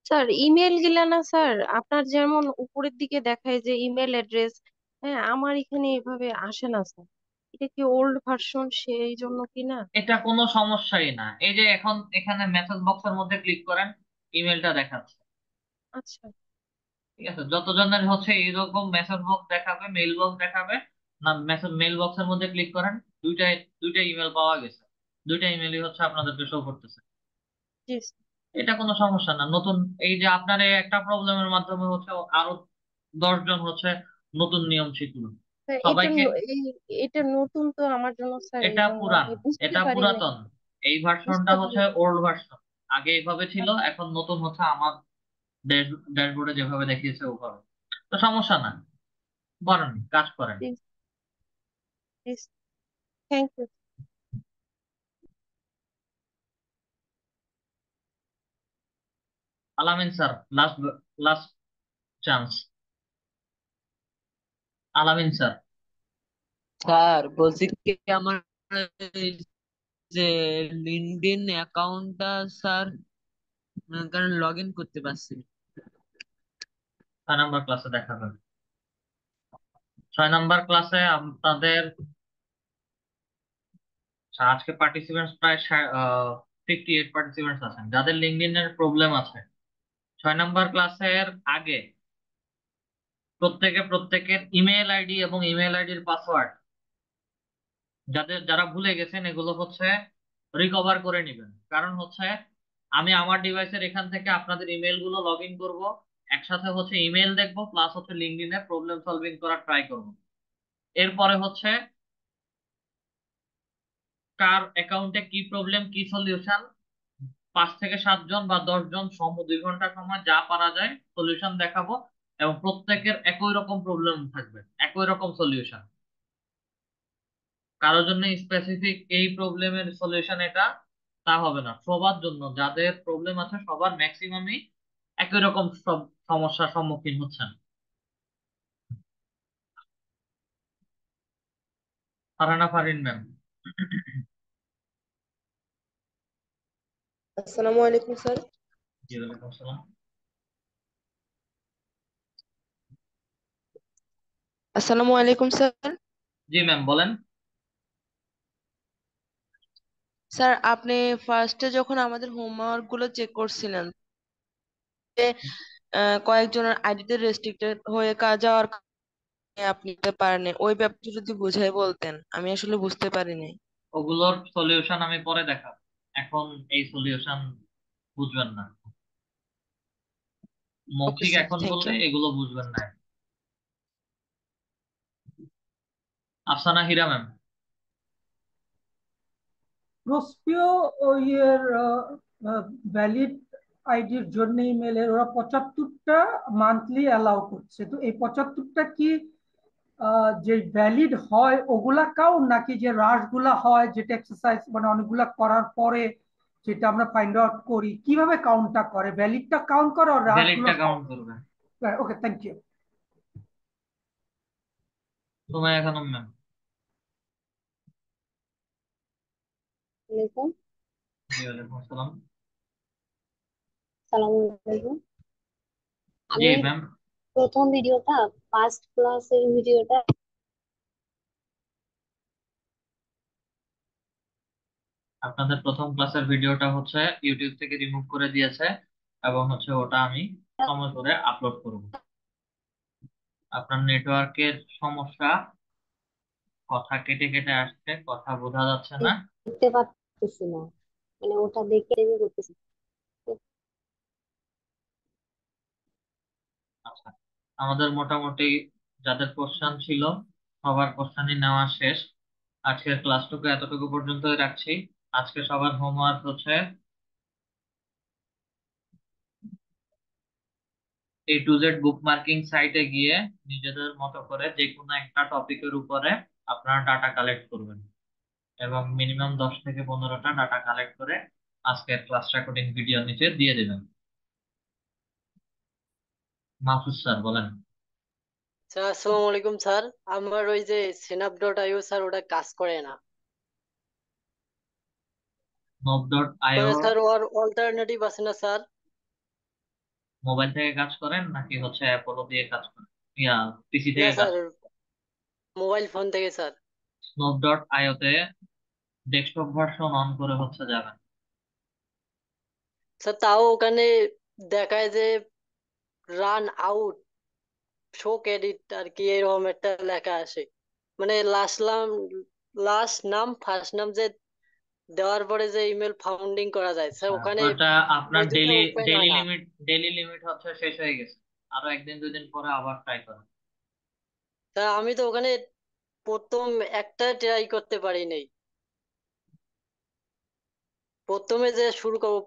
স্যার ইমেল গিলা না স্যার, আপনার যেমন উপরের দিকে দেখায় যে ইমেল অ্যাড্রেস, হ্যাঁ আমার এখানে এভাবে আসে না স্যার, এটা কি ওল্ড ভার্সন সেই জন্য কি না? এটা কোনো সমস্যাই না। এই যে এখন এখানে মেসেজ বক্সের মধ্যে ক্লিক করেন, ইমেলটা দেখাচ্ছে, আচ্ছা ঠিক আছে? যতজনের হচ্ছে এইরকম মেসেজ বক্স দেখাবে, মেইল বক্স দেখাবে না, মেসেজ মেইল বক্সের মধ্যে ক্লিক করেন, দুইটাই দুইটা ইমেল পাওয়া গেছে, দুইটা ইমেলই হচ্ছে আপনাদেরকে শো করতেছে। জি এটা কোনো সমস্যা না। নতুন এই যে আপনার এই একটা প্রবলেমের মাধ্যমে হচ্ছে আরো 10 জন হচ্ছে নতুন নিয়ম শিখলো স্যার, এটা সবাইকে। এটা নতুন তো আমার জন্য স্যার, এই এটা জন্য পুরান, আমি বুঝতে এটা পারি নাই। পুরাতন। এই বুঝতে ভার্সনটা পারি হচ্ছে ওল্ড ভার্সন, আগে এইভাবে ছিল, এখন নতুন হচ্ছে আমার ড্যাশবোর্ডে যেভাবে দেখিয়েছে ওভাবে। তো সমস্যা না, করেন, কাজ করেন। নাই। Thank you. Alamin sir, last last chance. Alamin sir. Sir বলছি কি আমার এই যে লিঙ্কডইন অ্যাকাউন্টটা স্যার কারণ লগ ইন করতে পারছি না। 6 নম্বর ক্লাসে দেখা যাবে। 6 নম্বর ক্লাসে আপনাদের আজকে পার্টিসিপেন্টস প্রায় 58 পার্টিসিপেন্টস আছেন যাদের লিঙ্কডইন এর প্রবলেম আছে। 6 নম্বর ক্লাসের আগে প্রত্যেকের ইমেল আইডি এবং ইমেল আইডির পাসওয়ার্ড যারা ভুলে গেছেন এগুলো হচ্ছে রিকভার করে নেবেন। কারণ হচ্ছে আমি আমার ডিভাইসের এখান থেকে আপনাদের ইমেল গুলো লগ ইন করবো, একসাথে হচ্ছে ইমেল দেখবো, প্লাস হচ্ছে লিঙ্কডইনে প্রবলেম সলভিং করার ট্রাই করবো। এরপরে হচ্ছে কার অ্যাকাউন্টে কি প্রবলেম কি সলিউশন 5 থেকে 7 জন বা 10 জন 2 ঘন্টা সময় যা পারা যায় সলিউশন দেখাবো, এবং প্রত্যেকের একই রকম প্রবলেম থাকবে, একই রকম সলিউশন। কারোর জন্য স্পেসিফিক এই প্রবলেমের সলিউশন এটা তা হবে না, সবার জন্য যাদের প্রবলেম আছে সবার ম্যাক্সিমামই একই রকম সব সমস্যার সম্মুখীন হচ্ছেন। ফারহানা ফারিন ম্যাম। আসসালামু আলাইকুম স্যার। জি ওয়ালাইকুম আসসালাম। আসসালামু আলাইকুম স্যার। জি ম্যাম বলেন। স্যার আপনি ফার্স্টে যখন আমাদের হোমওয়ার্ক গুলো চেক করছিলেন কয়েকজনের আইডিতে রেস্ট্রিক্টেড হয়ে যাওয়ার কারণে আপনি নিতে পারেন ওই ব্যাপারটা যদি বুঝাই বলতেন, আমি আসলে বুঝতে পারিনি। ওগুলোর সলিউশন আমি পরে দেখাবো, এখন এই সলিউশন বুঝবেন না, ওকে মৌখিক স্যার, এখন থ্যাংক বললে ইউ। এগুলো বুঝবেন না। আফসানা হিরা ম্যাম। প্রস্পিও ইয়ের ভ্যালিড আইডির জন্য ইমেলের ওরা 75টা মান্থলি অ্যালাউ করছে, তো এই 75টা কি যে ভ্যালিড হয় ওগুলা কাউন্ট, নাকি যে রাশ গুলা হয় যেটা এক্সারসাইজ মানে অনেকগুলা করার পরে যেটা আমরা ফাইন্ড আউট করি, কিভাবে কাউন্টটা করে? ভ্যালিডটা কাউন্ট করে আর রাশ গুলো? ভ্যালিডটা কাউন্ট করবে। Okay, thank you. Sumaiya Khanam ma'am. আলাইকুম। জি ওয়ালাইকুম আসসালাম। সালাম আলাইকুম। জি আমি ম্যাম। প্রথম ভিডিওটা, ফার্স্ট ক্লাসের ভিডিওটা আপনাদের প্রথম ক্লাসের ভিডিওটা হচ্ছে ইউটিউব থেকে রিমুভ করে দিয়েছে, এবং হচ্ছে ওটা আমি সময় করে আপলোড করব। আপনার নেটওয়ার্কের সমস্যা, কথা কেটে কেটে আসছে, কথা বোঝা যাচ্ছে না। দেখতে পাচ্ছি না, মানে ওটা দেখে দেখে করতেছি। আচ্ছা, আমাদের মোটামুটি যাদের কোশ্চেন ছিল সবার কোশ্চেনই নেওয়া শেষ। আজকের ক্লাসটুকু এতটুকু পর্যন্তই রাখছি। আজকে সবার হোমওয়ার্ক হচ্ছে A to Z book marking সাইটে গিয়ে নিজেদের মতো করে যে কোনো একটা টপিকের উপরে আপনারা ডাটা কালেক্ট করবেন, এবং মিনিমাম 10 থেকে 15টা ডাটা কালেক্ট করে আজকের ক্লাস রেকর্ডিং ভিডিও নিচে দিয়ে দেবেন। মাহফুজ স্যার বলেন। স্যার আসসালামু আলাইকুম স্যার। আমার ওই যে synapse.io স্যার ওটা কাজ করে না। Snoop.io স্যার ওর অল্টারনেটিভ আছে না স্যার? মোবাইল থেকে কাজ করেন নাকি হচ্ছে অ্যাপোলো দিয়ে কাজ করেন, ইয়া পিসি না থেকে কাজ স্যার, মোবাইল ফোন থেকে স্যার। Snoop.io তে ডেস্কটপ ভার্সন অন করে হচ্ছে যাবেন। স্যার তাও ওখানে দেখায় যে রান আউট শো ক্রেডিট আর কি এরকম একটা লেখা আসে, মানে লাস্ট নাম ফার্স্ট নাম যে দেওয়ার পরে যে ইমেল ফাউন্ডিং করা যায় স্যার, ওখানে ওটা আপনার ওই দুটো ওপেন হয় না। ডেইলি লিমিট হচ্ছে শেষ হয়ে গেছে, আরো 1 দিন 2 দিন পরে আবার ট্রাই করেন। তা আমি তো ওখানে প্রথম একটা ট্রাই করতে পারি নাই, প্রথমে যে শুরু করবো